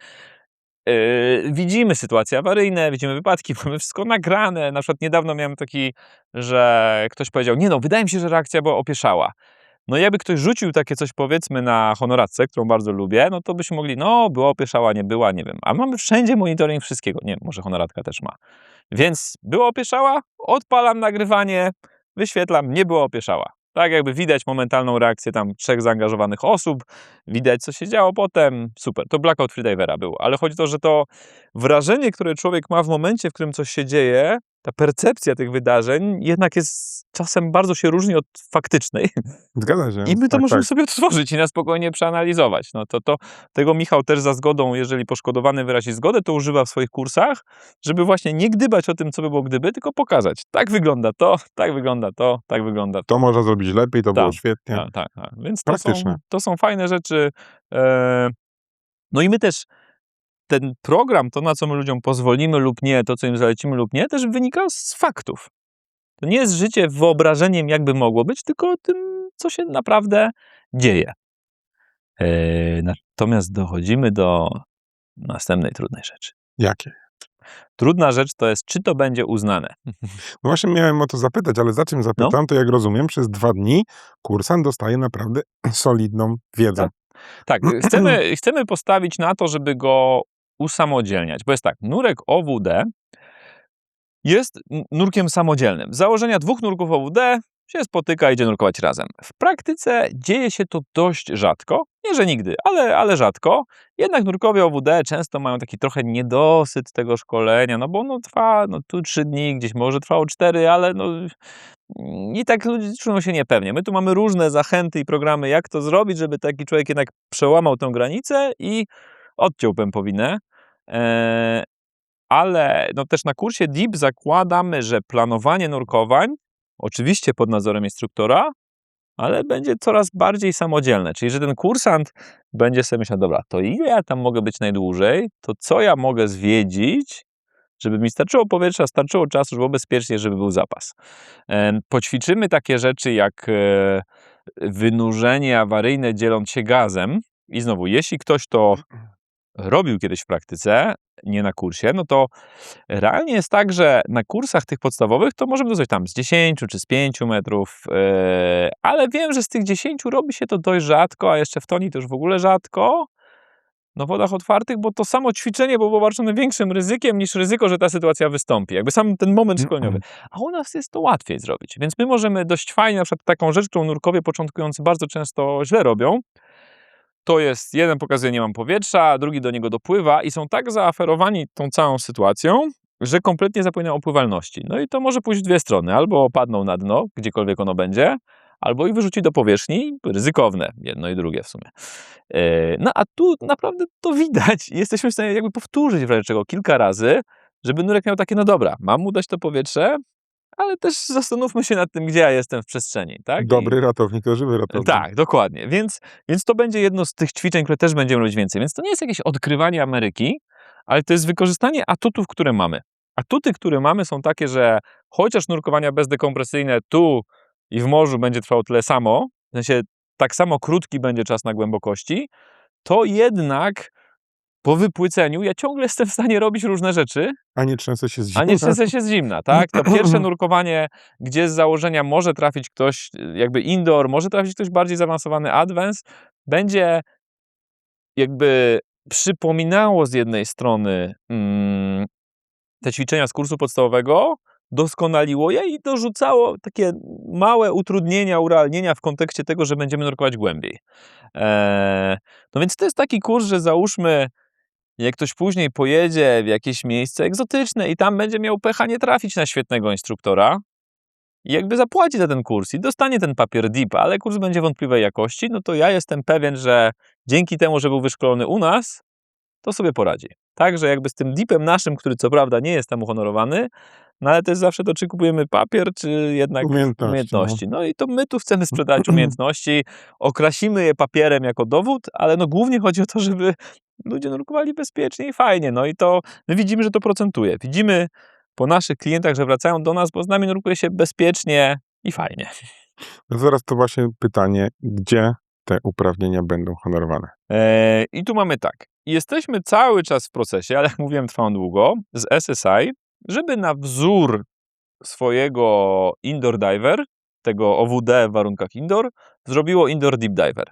widzimy sytuacje awaryjne, widzimy wypadki, mamy wszystko nagrane. Na przykład niedawno miałem taki, że ktoś powiedział, nie no, wydaje mi się, że reakcja była opieszała. No i jakby ktoś rzucił takie coś, powiedzmy, na honoratce, którą bardzo lubię, no to byśmy mogli, no była opieszała, nie była, nie wiem. A mamy wszędzie monitoring wszystkiego. Nie, może honoratka też ma. Więc była opieszała, odpalam nagrywanie, wyświetlam, nie była opieszała. Tak jakby widać momentalną reakcję tam 3 zaangażowanych osób, widać co się działo potem, super, to blackout freedivera był, ale chodzi o to, że to wrażenie, które człowiek ma w momencie, w którym coś się dzieje, ta percepcja tych wydarzeń jednak jest czasem bardzo się różni od faktycznej. Zgadza się. I my to tak, możemy tak. sobie odtworzyć i na spokojnie przeanalizować. No tego Michał też za zgodą, jeżeli poszkodowany wyrazi zgodę, to używa w swoich kursach, żeby właśnie nie gdybać o tym, co by było gdyby, tylko pokazać. Tak wygląda to, tak wygląda to, tak wygląda to. To można zrobić lepiej, to było Tak, świetnie. Tak. Więc Praktyczne. to są fajne rzeczy. No i my też ten program, to na co my ludziom pozwolimy lub nie, to co im zalecimy lub nie, też wynika z faktów. To nie jest życie wyobrażeniem, jakby mogło być, tylko tym, co się naprawdę dzieje. Natomiast dochodzimy do następnej trudnej rzeczy. Jakie? Trudna rzecz to jest, czy to będzie uznane. No właśnie miałem o to zapytać, ale za czym zapytam, to jak rozumiem, przez 2 dni kursant dostaje naprawdę solidną wiedzę. Tak, chcemy postawić na to, żeby go usamodzielniać, bo jest tak, nurek OWD jest nurkiem samodzielnym. Z założenia 2 nurków OWD się spotyka, idzie nurkować razem. W praktyce dzieje się to dość rzadko, nie że nigdy, ale rzadko. Jednak nurkowie OWD często mają taki trochę niedosyt tego szkolenia, no bo ono trwa tu 3 dni, gdzieś może trwało 4, ale i tak ludzie czują się niepewnie. My tu mamy różne zachęty i programy, jak to zrobić, żeby taki człowiek jednak przełamał tę granicę i odciął pępowinę. Ale też na kursie DEEP zakładamy, że planowanie nurkowań, oczywiście pod nadzorem instruktora, ale będzie coraz bardziej samodzielne. Czyli, że ten kursant będzie sobie myślał, dobra, to ile ja tam mogę być najdłużej, to co ja mogę zwiedzić, żeby mi starczyło powietrza, starczyło czasu, żeby było bezpiecznie, żeby był zapas. Poćwiczymy takie rzeczy jak wynurzenie awaryjne dzieląc się gazem. I znowu, jeśli ktoś to robił kiedyś w praktyce, nie na kursie, no to realnie jest tak, że na kursach tych podstawowych to możemy coś tam z 10 czy z 5 metrów, ale wiem, że z tych 10 robi się to dość rzadko, a jeszcze w toni to już w ogóle rzadko, na wodach otwartych, bo to samo ćwiczenie było obarczone większym ryzykiem niż ryzyko, że ta sytuacja wystąpi. Jakby sam ten moment szkoleniowy. A u nas jest to łatwiej zrobić. Więc my możemy dość fajnie, na przykład taką rzecz, którą nurkowie początkujący bardzo często źle robią, to jest, jeden pokazuje, nie mam powietrza, drugi do niego dopływa i są tak zaaferowani tą całą sytuacją, że kompletnie zapominają o pływalności. No i to może pójść w dwie strony. Albo opadną na dno, gdziekolwiek ono będzie, albo ich wyrzuci do powierzchni, ryzykowne, jedno i drugie w sumie. No a tu naprawdę to widać. Jesteśmy w stanie jakby powtórzyć w razie czego kilka razy, żeby nurek miał takie, no dobra, mam mu dać to powietrze, ale też zastanówmy się nad tym, gdzie ja jestem w przestrzeni. Tak? Dobry ratownik to żywy ratownik. Tak, dokładnie. Więc to będzie jedno z tych ćwiczeń, które też będziemy robić więcej. Więc to nie jest jakieś odkrywanie Ameryki, ale to jest wykorzystanie atutów, które mamy. Atuty, które mamy, są takie, że chociaż nurkowania bezdekompresyjne tu i w morzu będzie trwało tyle samo, w sensie tak samo krótki będzie czas na głębokości, to jednak po wypłyceniu ja ciągle jestem w stanie robić różne rzeczy, A nie trzęsę się z zimna. a nie trzęsę się z zimna, tak? To pierwsze nurkowanie, gdzie z założenia może trafić ktoś jakby indoor, może trafić ktoś bardziej zaawansowany advance, będzie jakby przypominało z jednej strony te ćwiczenia z kursu podstawowego, doskonaliło je i dorzucało takie małe utrudnienia, urealnienia w kontekście tego, że będziemy nurkować głębiej. No więc to jest taki kurs, że załóżmy, jak ktoś później pojedzie w jakieś miejsce egzotyczne i tam będzie miał pecha nie trafić na świetnego instruktora i jakby zapłaci za ten kurs i dostanie ten papier DEEP, ale kurs będzie wątpliwej jakości, no to ja jestem pewien, że dzięki temu, że był wyszkolony u nas, to sobie poradzi. Także jakby z tym DEEP-em naszym, który co prawda nie jest tam uhonorowany, no ale też zawsze to, czy kupujemy papier, czy jednak umiejętności. No i to my tu chcemy sprzedać umiejętności, okrasimy je papierem jako dowód, ale no głównie chodzi o to, żeby ludzie nurkowali bezpiecznie i fajnie. No i to my widzimy, że to procentuje. Widzimy po naszych klientach, że wracają do nas, bo z nami nurkuje się bezpiecznie i fajnie. No zaraz to właśnie pytanie, gdzie te uprawnienia będą honorowane? I tu mamy tak. Jesteśmy cały czas w procesie, ale jak mówiłem, trwa on długo, z SSI, żeby na wzór swojego indoor diver, tego OWD w warunkach indoor, zrobiło indoor deep diver.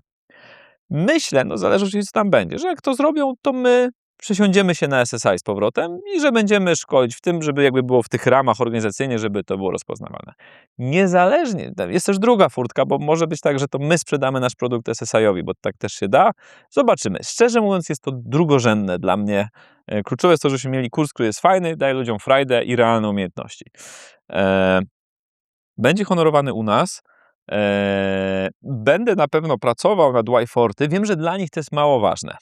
Myślę, no zależy oczywiście co tam będzie, że jak to zrobią, to my przesiądziemy się na SSI z powrotem i że będziemy szkolić w tym, żeby jakby było w tych ramach organizacyjnie, żeby to było rozpoznawalne. Niezależnie, jest też druga furtka, bo może być tak, że to my sprzedamy nasz produkt SSI-owi, bo tak też się da. Zobaczymy. Szczerze mówiąc, jest to drugorzędne dla mnie. Kluczowe jest to, żebyśmy mieli kurs, który jest fajny, daje ludziom frajdę i realne umiejętności. Będzie honorowany u nas. Będę na pewno pracował nad Y-Forty. Wiem, że dla nich to jest mało ważne.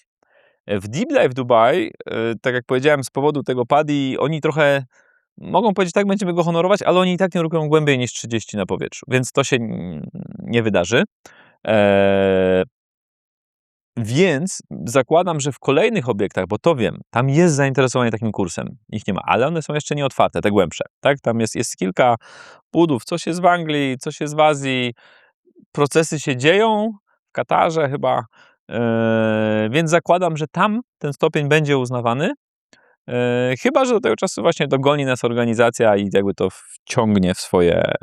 W Deep Dive Dubai, tak jak powiedziałem, z powodu tego PADI, oni trochę mogą powiedzieć, tak, będziemy go honorować, ale oni i tak nie nurkują głębiej niż 30 na powietrzu, więc to się nie wydarzy. Więc zakładam, że w kolejnych obiektach, bo to wiem, tam jest zainteresowanie takim kursem, ich nie ma, ale one są jeszcze nieotwarte, te głębsze, tak? Tam jest kilka budów, coś jest w Anglii, coś jest w Azji, procesy się dzieją, w Katarze chyba, więc zakładam, że tam ten stopień będzie uznawany, chyba że do tego czasu właśnie dogoni nas organizacja i jakby to wciągnie w swoje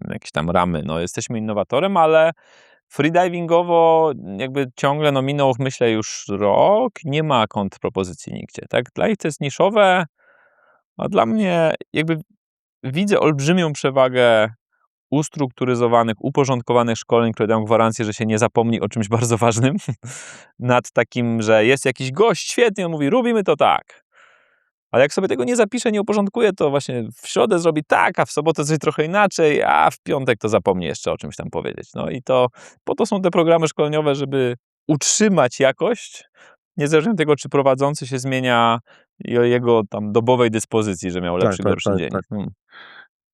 jakieś tam ramy. No, jesteśmy innowatorem, ale freedivingowo jakby ciągle minął, myślę, już rok, nie ma kontrpropozycji nigdzie, tak? Dla nich to jest niszowe, a dla mnie jakby widzę olbrzymią przewagę ustrukturyzowanych, uporządkowanych szkoleń, które dają gwarancję, że się nie zapomni o czymś bardzo ważnym, nad takim, że jest jakiś gość, świetnie, on mówi, robimy to tak. Ale jak sobie tego nie zapisze, nie uporządkuje, to właśnie w środę zrobi tak, a w sobotę coś trochę inaczej, a w piątek to zapomni jeszcze o czymś tam powiedzieć. No i to po to są te programy szkoleniowe, żeby utrzymać jakość, niezależnie od tego, czy prowadzący się zmienia i o jego tam dobowej dyspozycji, że miał lepszy, gorszy dzień.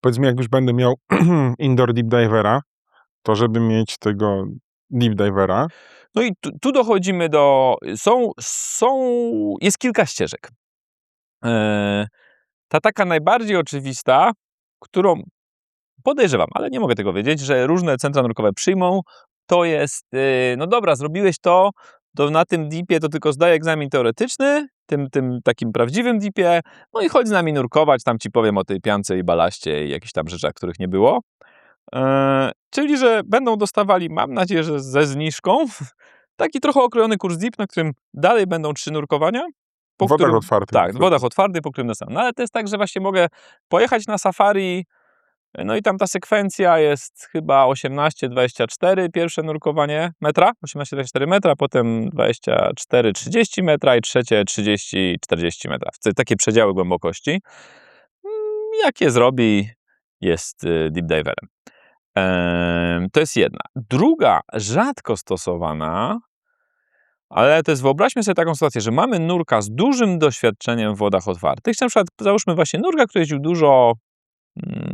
Powiedz mi, jak już będę miał indoor deep divera, to żeby mieć tego deep divera. No i tu dochodzimy do... Jest kilka ścieżek. Ta taka najbardziej oczywista, którą podejrzewam, ale nie mogę tego wiedzieć, że różne centra nurkowe przyjmą, to jest, no dobra, zrobiłeś to na tym deepie to tylko zdaj egzamin teoretyczny, tym takim prawdziwym deepie, no i chodź z nami nurkować, tam ci powiem o tej piance i balaście i jakichś tam rzeczach, których nie było. Czyli, że będą dostawali, mam nadzieję, że ze zniżką, taki trochę okrojony kurs deep, na którym dalej będą 3 nurkowania. W wodach otwartych. Tak, w wodach otwartych, po którym dostanę. No ale to jest tak, że właśnie mogę pojechać na safari, no i tam ta sekwencja jest chyba 18-24, pierwsze nurkowanie metra, 18-24 metra, potem 24-30 metra i trzecie 30-40 metra. Takie przedziały głębokości. Jak je zrobi, jest deep diverem. To jest jedna. Druga, rzadko stosowana, ale to jest, wyobraźmy sobie taką sytuację, że mamy nurka z dużym doświadczeniem w wodach otwartych, na przykład załóżmy właśnie nurka, który jeździł dużo,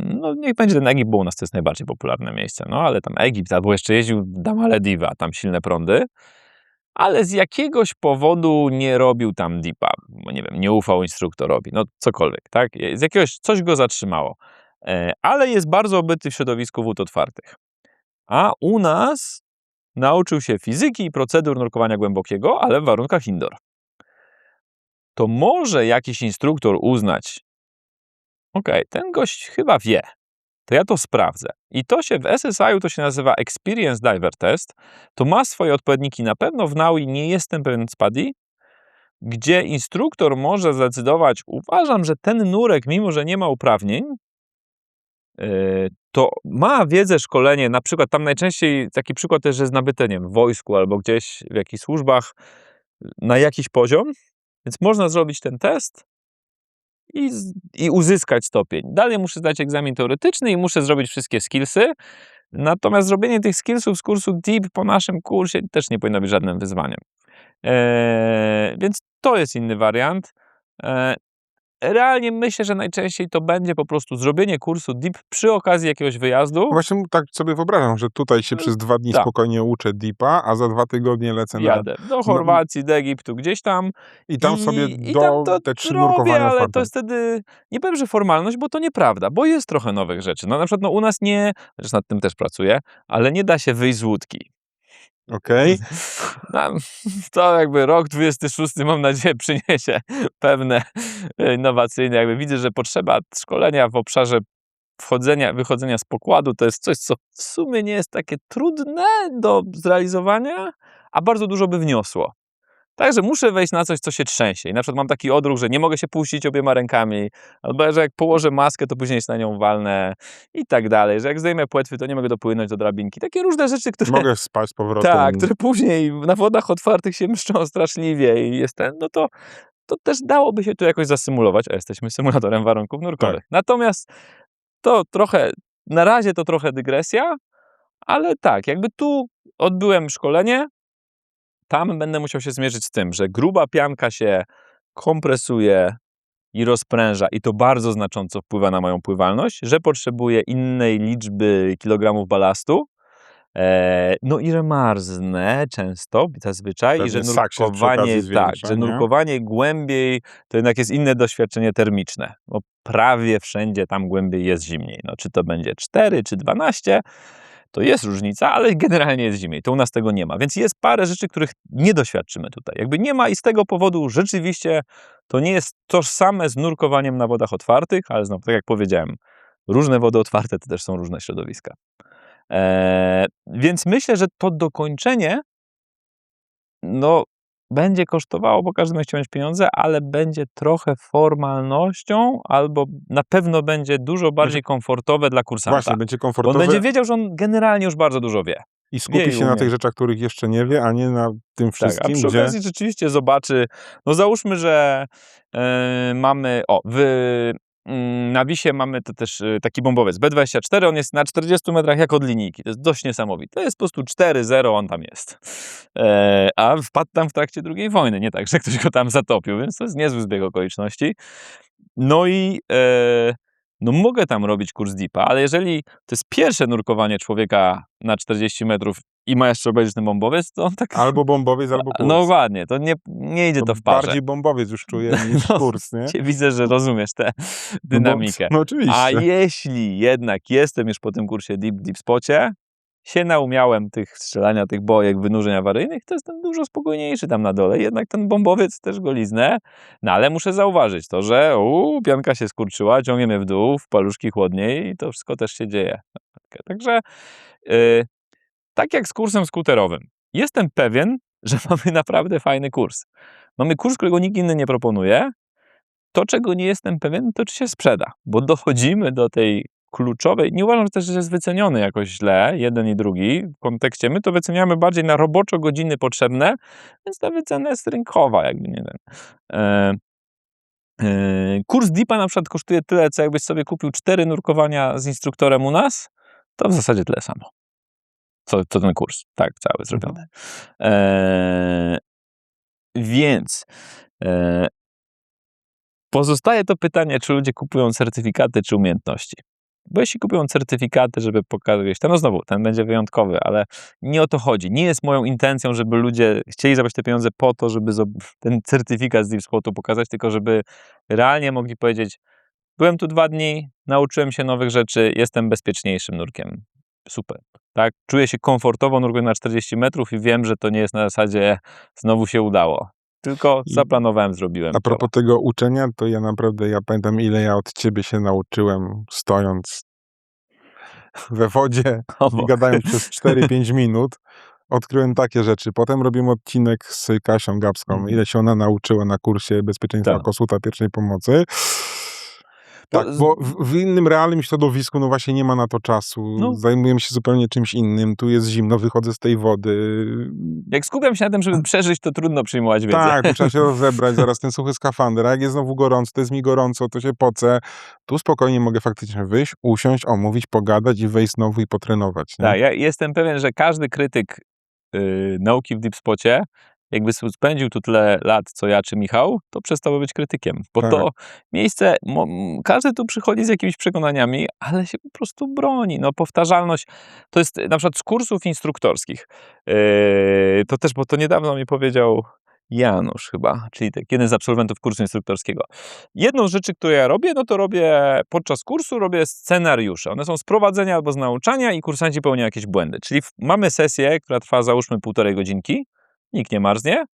no niech będzie ten Egipt, bo u nas to jest najbardziej popularne miejsce, no ale tam Egipt, albo jeszcze jeździł do Malediva, tam silne prądy, ale z jakiegoś powodu nie robił tam deepa, bo nie wiem, nie ufał instruktorowi, no cokolwiek, tak? Z jakiegoś, coś go zatrzymało, ale jest bardzo obyty w środowisku wód otwartych. A u nas nauczył się fizyki i procedur nurkowania głębokiego, ale w warunkach indoor. To może jakiś instruktor uznać, okej, ten gość chyba wie, to ja to sprawdzę. I to się w SSI-u to się nazywa Experience Diver Test. To ma swoje odpowiedniki na pewno w NAUI, nie jestem pewien PADI, gdzie instruktor może zdecydować, uważam, że ten nurek, mimo że nie ma uprawnień, to ma wiedzę, szkolenie, na przykład tam najczęściej taki przykład też jest nabyte, nie wiem, w wojsku albo gdzieś w jakichś służbach na jakiś poziom, więc można zrobić ten test i uzyskać stopień. Dalej muszę zdać egzamin teoretyczny i muszę zrobić wszystkie skillsy, natomiast zrobienie tych skillsów z kursu DEEP po naszym kursie też nie powinno być żadnym wyzwaniem. Więc to jest inny wariant. Realnie myślę, że najczęściej to będzie po prostu zrobienie kursu DEEP przy okazji jakiegoś wyjazdu. Właśnie tak sobie wyobrażam, że tutaj się przez 2 dni tak. spokojnie uczę deepa, a za 2 tygodnie lecę Jadę do Chorwacji, do Egiptu, gdzieś tam. I tam sobie tam to te 3 robię, nurkowania ale otwarte. to jest wtedy, nie powiem, że formalność, bo to nieprawda, bo jest trochę nowych rzeczy. No na przykład u nas nie, zresztą nad tym też pracuję, ale nie da się wyjść z łódki. Okej. To jakby rok 26, mam nadzieję, przyniesie pewne innowacyjne. Jakby widzę, że potrzeba szkolenia w obszarze wychodzenia z pokładu to jest coś, co w sumie nie jest takie trudne do zrealizowania, a bardzo dużo by wniosło. Także muszę wejść na coś, co się trzęsie. I na przykład mam taki odruch, że nie mogę się puścić obiema rękami, albo że jak położę maskę, to później się na nią walnę i tak dalej, że jak zdejmę płetwy, to nie mogę dopłynąć do drabinki. Takie różne rzeczy, które... Mogę spać z powrotem. Tak, które później na wodach otwartych się mszczą straszliwie i jest no to też dałoby się tu jakoś zasymulować, a jesteśmy symulatorem warunków nurkowych. Tak. Natomiast to trochę, na razie to trochę dygresja, ale tak, jakby tu odbyłem szkolenie, tam będę musiał się zmierzyć z tym, że gruba pianka się kompresuje i rozpręża i to bardzo znacząco wpływa na moją pływalność, że potrzebuję innej liczby kilogramów balastu, no i że marznę często, zazwyczaj, i że nurkowanie głębiej to jednak jest inne doświadczenie termiczne, bo prawie wszędzie tam głębiej jest zimniej. No, czy to będzie 4 czy 12, to jest różnica, ale generalnie jest zimniej. To u nas tego nie ma. Więc jest parę rzeczy, których nie doświadczymy tutaj. Jakby nie ma i z tego powodu rzeczywiście to nie jest tożsame z nurkowaniem na wodach otwartych, ale znowu, tak jak powiedziałem, różne wody otwarte to też są różne środowiska. Więc myślę, że to dokończenie no, będzie kosztowało, bo każdy będzie chciał mieć pieniądze, ale będzie trochę formalnością, albo na pewno będzie dużo bardziej komfortowe dla kursanta. Właśnie, będzie Bo on komfortowe będzie wiedział, że on generalnie już bardzo dużo wie. i skupi wie i się na umie. tych rzeczach, których jeszcze nie wie, a nie na tym Tak, a wszystkim, przy gdzie... okazji rzeczywiście zobaczy, no załóżmy, że mamy, na Wisie mamy to też taki bombowiec B24, on jest na 40 metrach jak od linijki, to jest dość niesamowite, to jest po prostu 4-0, on tam jest. A wpadł tam w trakcie II wojny, nie tak, że ktoś go tam zatopił, więc to jest niezły zbieg okoliczności. No i no mogę tam robić kurs deepa, ale jeżeli to jest pierwsze nurkowanie człowieka na 40 metrów i ma jeszcze obejrzeć ten bombowiec, to on tak... Albo bombowiec, albo kurs. No ładnie, to nie idzie to w parze. Bardziej bombowiec już czuję niż No, kurs, nie? Widzę, że rozumiesz tę dynamikę. No oczywiście. A jeśli jednak jestem już po tym kursie Deep Spocie, się naumiałem strzelania tych bojek, wynurzeń awaryjnych, to jestem dużo spokojniejszy tam na dole. Jednak ten bombowiec też go liznę, no ale muszę zauważyć to, że pianka się skurczyła, ciągnie mnie w dół, w paluszki chłodniej i to wszystko też się dzieje. Także tak jak z kursem skuterowym, jestem pewien, że mamy naprawdę fajny kurs. Mamy kurs, którego nikt inny nie proponuje. To, czego nie jestem pewien, to czy się sprzeda, bo dochodzimy do tej kluczowej, nie uważam też, że jest wyceniony jakoś źle, jeden i drugi, w kontekście my to wyceniamy bardziej na roboczo godziny potrzebne, więc ta wycena jest rynkowa, jakby nie wiem. Kurs Deepa na przykład kosztuje tyle, co jakbyś sobie kupił 4 nurkowania z instruktorem u nas, to w zasadzie tyle samo. Co ten kurs, tak, cały zrobiony. Więc pozostaje to pytanie, czy ludzie kupują certyfikaty, czy umiejętności. Bo jeśli kupują certyfikaty, żeby pokazać, no znowu, ten będzie wyjątkowy, ale nie o to chodzi. Nie jest moją intencją, żeby ludzie chcieli zabrać te pieniądze po to, żeby ten certyfikat z Deep Spotu pokazać, tylko żeby realnie mogli powiedzieć, byłem tu 2 dni, nauczyłem się nowych rzeczy, jestem bezpieczniejszym nurkiem. Super. Tak? Czuję się komfortowo, nurkuję na 40 metrów i wiem, że to nie jest na zasadzie znowu się udało. Tylko zaplanowałem, zrobiłem. A propos tego uczenia, to ja naprawdę, ja pamiętam, ile ja od ciebie się nauczyłem, stojąc we wodzie i gadając przez 4-5 minut. Odkryłem takie rzeczy. Potem robimy odcinek z Kasią Gabską, ile się ona nauczyła na kursie bezpieczeństwa Kosuta pierwszej pomocy. Tak, bo w innym realnym środowisku, no właśnie nie ma na to czasu. No. Zajmujemy się zupełnie czymś innym. Tu jest zimno, wychodzę z tej wody. Jak skupiam się na tym, żeby przeżyć, to trudno przyjmować wiedzę. Tak, tu trzeba się rozebrać, zaraz ten suchy skafander. A jak jest znowu gorąco, to jest mi gorąco, to się pocę. Tu spokojnie mogę faktycznie wyjść, usiąść, omówić, pogadać i wejść znowu i potrenować. Nie? Tak, ja jestem pewien, że każdy krytyk nauki w Deep Spocie, jakby spędził tu tyle lat, co ja czy Michał, to przestałby być krytykiem. Bo Tak. to miejsce, każdy tu przychodzi z jakimiś przekonaniami, ale się po prostu broni. No powtarzalność, to jest na przykład z kursów instruktorskich. To też, bo to niedawno mi powiedział Janusz chyba, czyli jeden z absolwentów kursu instruktorskiego. Jedną z rzeczy, które ja robię, no to robię podczas kursu, robię scenariusze. One są z prowadzenia albo z nauczania i kursanci popełniają jakieś błędy. Czyli mamy sesję, która trwa załóżmy 1,5 godzinki, nikt nie marznie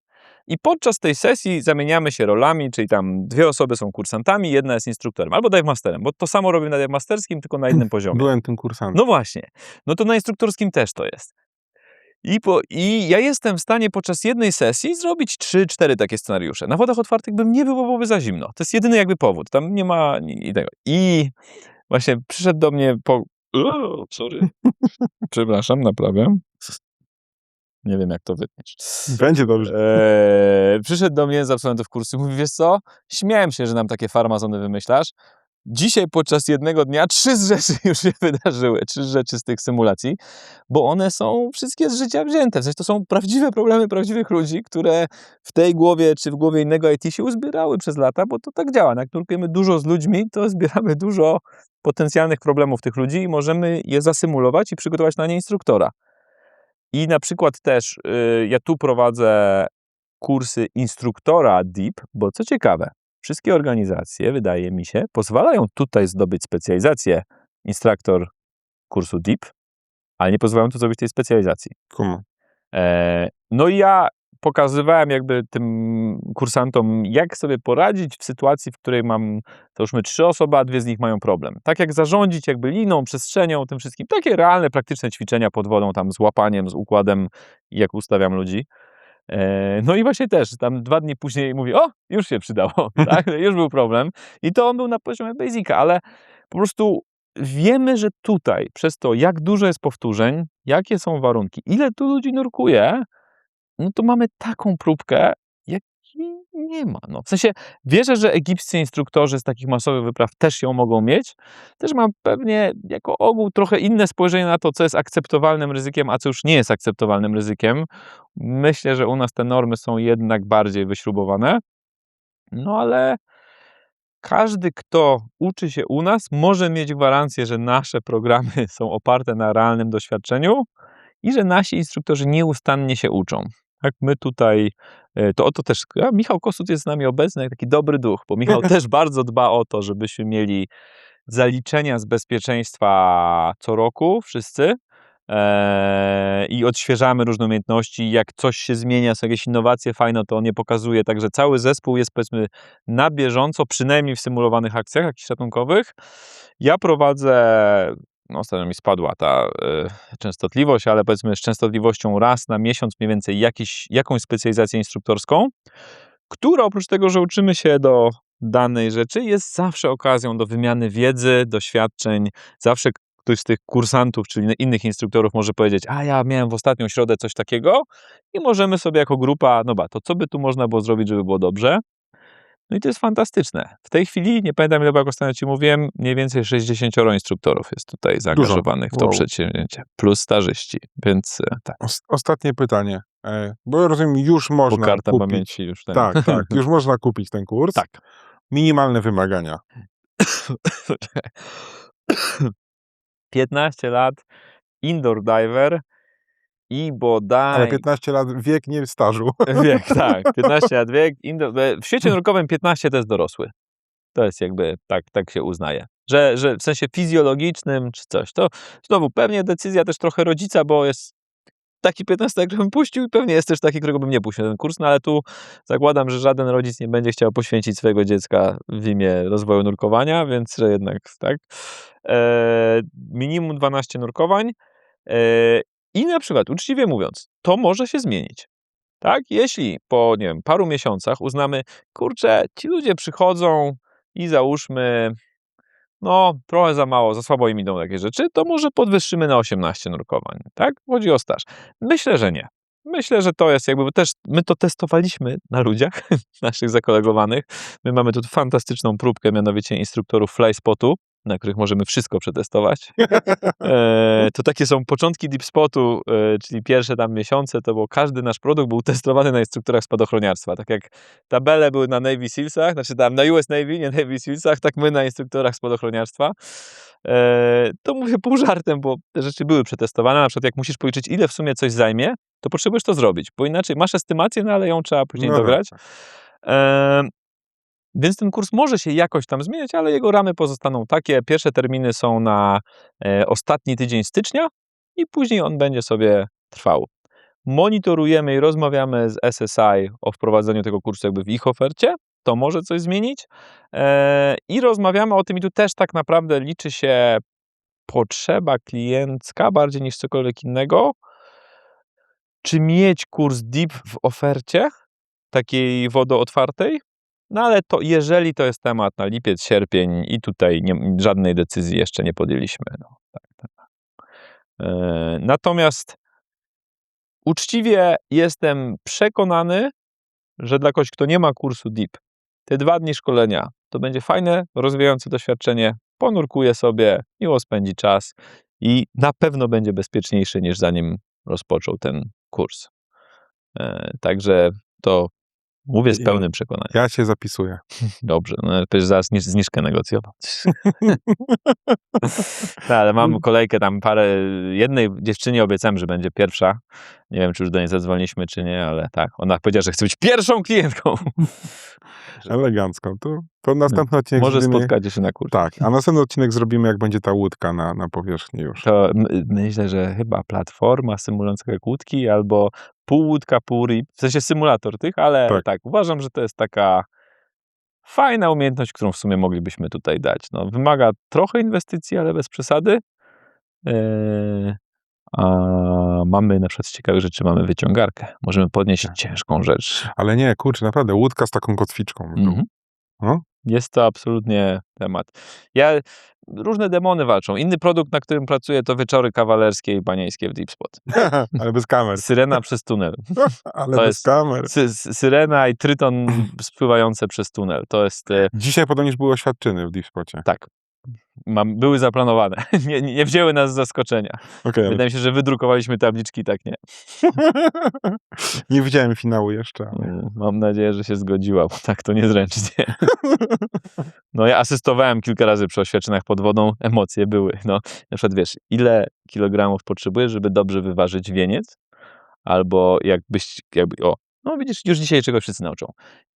i podczas tej sesji zamieniamy się rolami, czyli tam 2 osoby są kursantami, 1 jest instruktorem albo dive masterem, bo to samo robię na dive masterskim, tylko na innym poziomie. Byłem tym kursantem. No właśnie, no to na instruktorskim też to jest. I ja jestem w stanie podczas jednej sesji zrobić 3-4 takie scenariusze. Na wodach otwartych nie byłoby za zimno. To jest jedyny jakby powód. Tam nie ma tego. I właśnie przyszedł do mnie sorry. Przepraszam, naprawiam. Nie wiem, jak to wytniesz. Będzie dobrze. Przyszedł do mnie z absolwentów kursu i mówi, wiesz co, śmiałem się, że nam takie farmazony wymyślasz. Dzisiaj podczas jednego dnia 3 rzeczy już się wydarzyły, 3 rzeczy z tych symulacji, bo one są wszystkie z życia wzięte. W sensie to są prawdziwe problemy prawdziwych ludzi, które w tej głowie czy w głowie innego IT się uzbierały przez lata, bo to tak działa. Jak nurkujemy dużo z ludźmi, to zbieramy dużo potencjalnych problemów tych ludzi i możemy je zasymulować i przygotować na nie instruktora. I na przykład też ja tu prowadzę kursy instruktora Deep, bo co ciekawe, wszystkie organizacje, wydaje mi się, pozwalają tutaj zdobyć specjalizację instruktor kursu Deep, ale nie pozwalają tu zrobić tej specjalizacji. Kuma. No i ja pokazywałem jakby tym kursantom, jak sobie poradzić w sytuacji, w której mam, załóżmy, 3 osoby, a 2 z nich mają problem. Tak jak zarządzić jakby liną, przestrzenią, tym wszystkim. Takie realne, praktyczne ćwiczenia pod wodą, tam z łapaniem, z układem, jak ustawiam ludzi. No i właśnie też, tam 2 dni później mówi, o, już się przydało, tak? Już był problem. I to on był na poziomie basica, ale po prostu wiemy, że tutaj, przez to, jak dużo jest powtórzeń, jakie są warunki, ile tu ludzi nurkuje, no to mamy taką próbkę, jakiej nie ma. No. W sensie wierzę, że egipscy instruktorzy z takich masowych wypraw też ją mogą mieć. Też mam pewnie jako ogół trochę inne spojrzenie na to, co jest akceptowalnym ryzykiem, a co już nie jest akceptowalnym ryzykiem. Myślę, że u nas te normy są jednak bardziej wyśrubowane. No ale każdy, kto uczy się u nas, może mieć gwarancję, że nasze programy są oparte na realnym doświadczeniu i że nasi instruktorzy nieustannie się uczą. Tak, my tutaj, to o to też, Michał Kossuth jest z nami obecny, jak taki dobry duch, bo Michał też bardzo dba o to, żebyśmy mieli zaliczenia z bezpieczeństwa co roku, wszyscy, i odświeżamy różne umiejętności. Jak coś się zmienia, są jakieś innowacje fajne, to on je pokazuje, także cały zespół jest, powiedzmy, na bieżąco, przynajmniej w symulowanych akcjach jakichś ratunkowych. Ja prowadzę, no ostatnio mi spadła ta częstotliwość, ale powiedzmy z częstotliwością raz na miesiąc mniej więcej jakąś specjalizację instruktorską, która oprócz tego, że uczymy się do danej rzeczy, jest zawsze okazją do wymiany wiedzy, doświadczeń. Zawsze ktoś z tych kursantów, czyli innych instruktorów może powiedzieć, a ja miałem w ostatnią środę coś takiego i możemy sobie jako grupa, to co by tu można było zrobić, żeby było dobrze. No i to jest fantastyczne. W tej chwili, nie pamiętam ile, jak ostatnio ci mówiłem, mniej więcej 60 instruktorów jest tutaj zaangażowanych w to przedsięwzięcie, plus stażyści, więc tak. Ostatnie pytanie, bo ja rozumiem, już można Bo karta kupić. pamięci już ten. Tak, już można kupić ten kurs. Tak. Minimalne wymagania. 15 lat, indoor diver i bodaj... Ale 15 lat wiek, nie stażu. Wiek, tak. 15 lat wiek. W świecie nurkowym 15 to jest dorosły. To jest jakby, tak się uznaje. Że w sensie fizjologicznym czy coś. To znowu pewnie decyzja też trochę rodzica, bo jest taki 15, którego bym puścił i pewnie jest też taki, którego bym nie puścił na ten kurs, no ale tu zakładam, że żaden rodzic nie będzie chciał poświęcić swojego dziecka w imię rozwoju nurkowania, więc że jednak tak. Minimum 12 nurkowań i na przykład, uczciwie mówiąc, to może się zmienić. Tak? Jeśli po, nie wiem, paru miesiącach uznamy, kurczę, ci ludzie przychodzą i załóżmy, trochę za mało, za słabo im idą takie rzeczy, to może podwyższymy na 18 nurkowań, tak? Chodzi o staż. Myślę, że nie. Myślę, że to jest jakby, też my to testowaliśmy na ludziach, naszych zakolegowanych. My mamy tu fantastyczną próbkę, mianowicie instruktorów flyspotu, na których możemy wszystko przetestować. To takie są początki deep spotu, czyli pierwsze tam miesiące, to było każdy nasz produkt był testowany na instruktorach spadochroniarstwa. Tak jak tabele były na Navy Sealsach, znaczy tam na US Navy, nie Navy Sealsach, tak my na instruktorach spadochroniarstwa. To mówię pół żartem, bo te rzeczy były przetestowane. Na przykład jak musisz policzyć, ile w sumie coś zajmie, to potrzebujesz to zrobić, bo inaczej masz estymację, ale ją trzeba później dograć. Więc ten kurs może się jakoś tam zmieniać, ale jego ramy pozostaną takie. Pierwsze terminy są na ostatni tydzień stycznia i później on będzie sobie trwał. Monitorujemy i rozmawiamy z SSI o wprowadzeniu tego kursu jakby w ich ofercie. To może coś zmienić. I rozmawiamy o tym i tu też tak naprawdę liczy się potrzeba kliencka bardziej niż cokolwiek innego. Czy mieć kurs deep w ofercie takiej wodootwartej? No ale to, jeżeli to jest temat na lipiec, sierpień i tutaj żadnej decyzji jeszcze nie podjęliśmy. Natomiast uczciwie jestem przekonany, że dla kogoś, kto nie ma kursu deep, te 2 dni szkolenia to będzie fajne, rozwijające doświadczenie, ponurkuje sobie, miło spędzi czas i na pewno będzie bezpieczniejszy niż zanim rozpoczął ten kurs. Także to mówię z pełnym przekonaniem. Ja się zapisuję. Dobrze, przecież zaraz zniżkę negocjował. Ale mam kolejkę tam jednej dziewczynie obiecałem, że będzie pierwsza. Nie wiem, czy już do niej zadzwoniliśmy, czy nie, ale tak. Ona powiedziała, że chce być pierwszą klientką. Elegancko. To następny odcinek Może zrobimy... spotkacie się na kursie. Tak, a następny odcinek zrobimy, jak będzie ta łódka na powierzchni już. To myślę, że chyba platforma symulująca łódki albo pół łódka, pół ryb. W sensie symulator tych, ale tak, uważam, że to jest taka fajna umiejętność, którą w sumie moglibyśmy tutaj dać. No, wymaga trochę inwestycji, ale bez przesady. A mamy na przykład z ciekawych rzeczy, mamy wyciągarkę. Możemy podnieść ciężką rzecz. Ale nie, kurczę, naprawdę, łódka z taką kotwiczką. No? Jest to absolutnie temat. Różne demony walczą. Inny produkt, na którym pracuję, to wieczory kawalerskie i panieńskie w Deep Spot. Ale bez kamer. Syrena przez tunel. Ale To bez jest kamer. Syrena i tryton spływające przez tunel. To jest... Dzisiaj podobnież były oświadczyny w Deep Spocie. Tak. Były zaplanowane. Nie wzięły nas z zaskoczenia. Okay, Wydaje mi się, że wydrukowaliśmy tabliczki, tak nie. Nie widziałem finału jeszcze. Ale... Mam nadzieję, że się zgodziła, bo tak to niezręcznie. No ja asystowałem kilka razy przy oświadczynach pod wodą, emocje były. No, na przykład wiesz, ile kilogramów potrzebujesz, żeby dobrze wyważyć wieniec? Albo no widzisz, już dzisiaj czegoś wszyscy nauczą.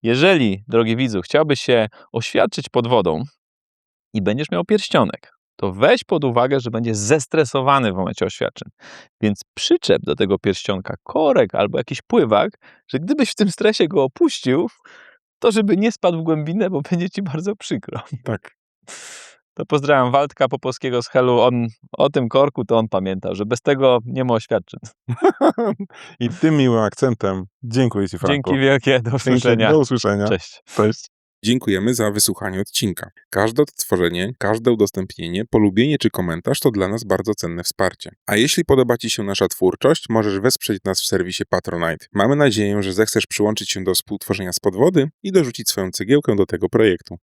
Jeżeli, drogi widzu, chciałbyś się oświadczyć pod wodą i będziesz miał pierścionek, to weź pod uwagę, że będziesz zestresowany w momencie oświadczeń. Więc przyczep do tego pierścionka korek albo jakiś pływak, że gdybyś w tym stresie go opuścił, to żeby nie spadł w głębinę, bo będzie ci bardzo przykro. Tak. To pozdrawiam Waldka Popowskiego z Helu. On o tym korku to on pamięta, że bez tego nie ma oświadczeń. I tym miłym akcentem dziękuję ci, Franku. Dzięki wielkie, do usłyszenia. Do usłyszenia. Cześć. Cześć. Dziękujemy za wysłuchanie odcinka. Każde odtworzenie, każde udostępnienie, polubienie czy komentarz to dla nas bardzo cenne wsparcie. A jeśli podoba Ci się nasza twórczość, możesz wesprzeć nas w serwisie Patronite. Mamy nadzieję, że zechcesz przyłączyć się do współtworzenia Spod Wody i dorzucić swoją cegiełkę do tego projektu.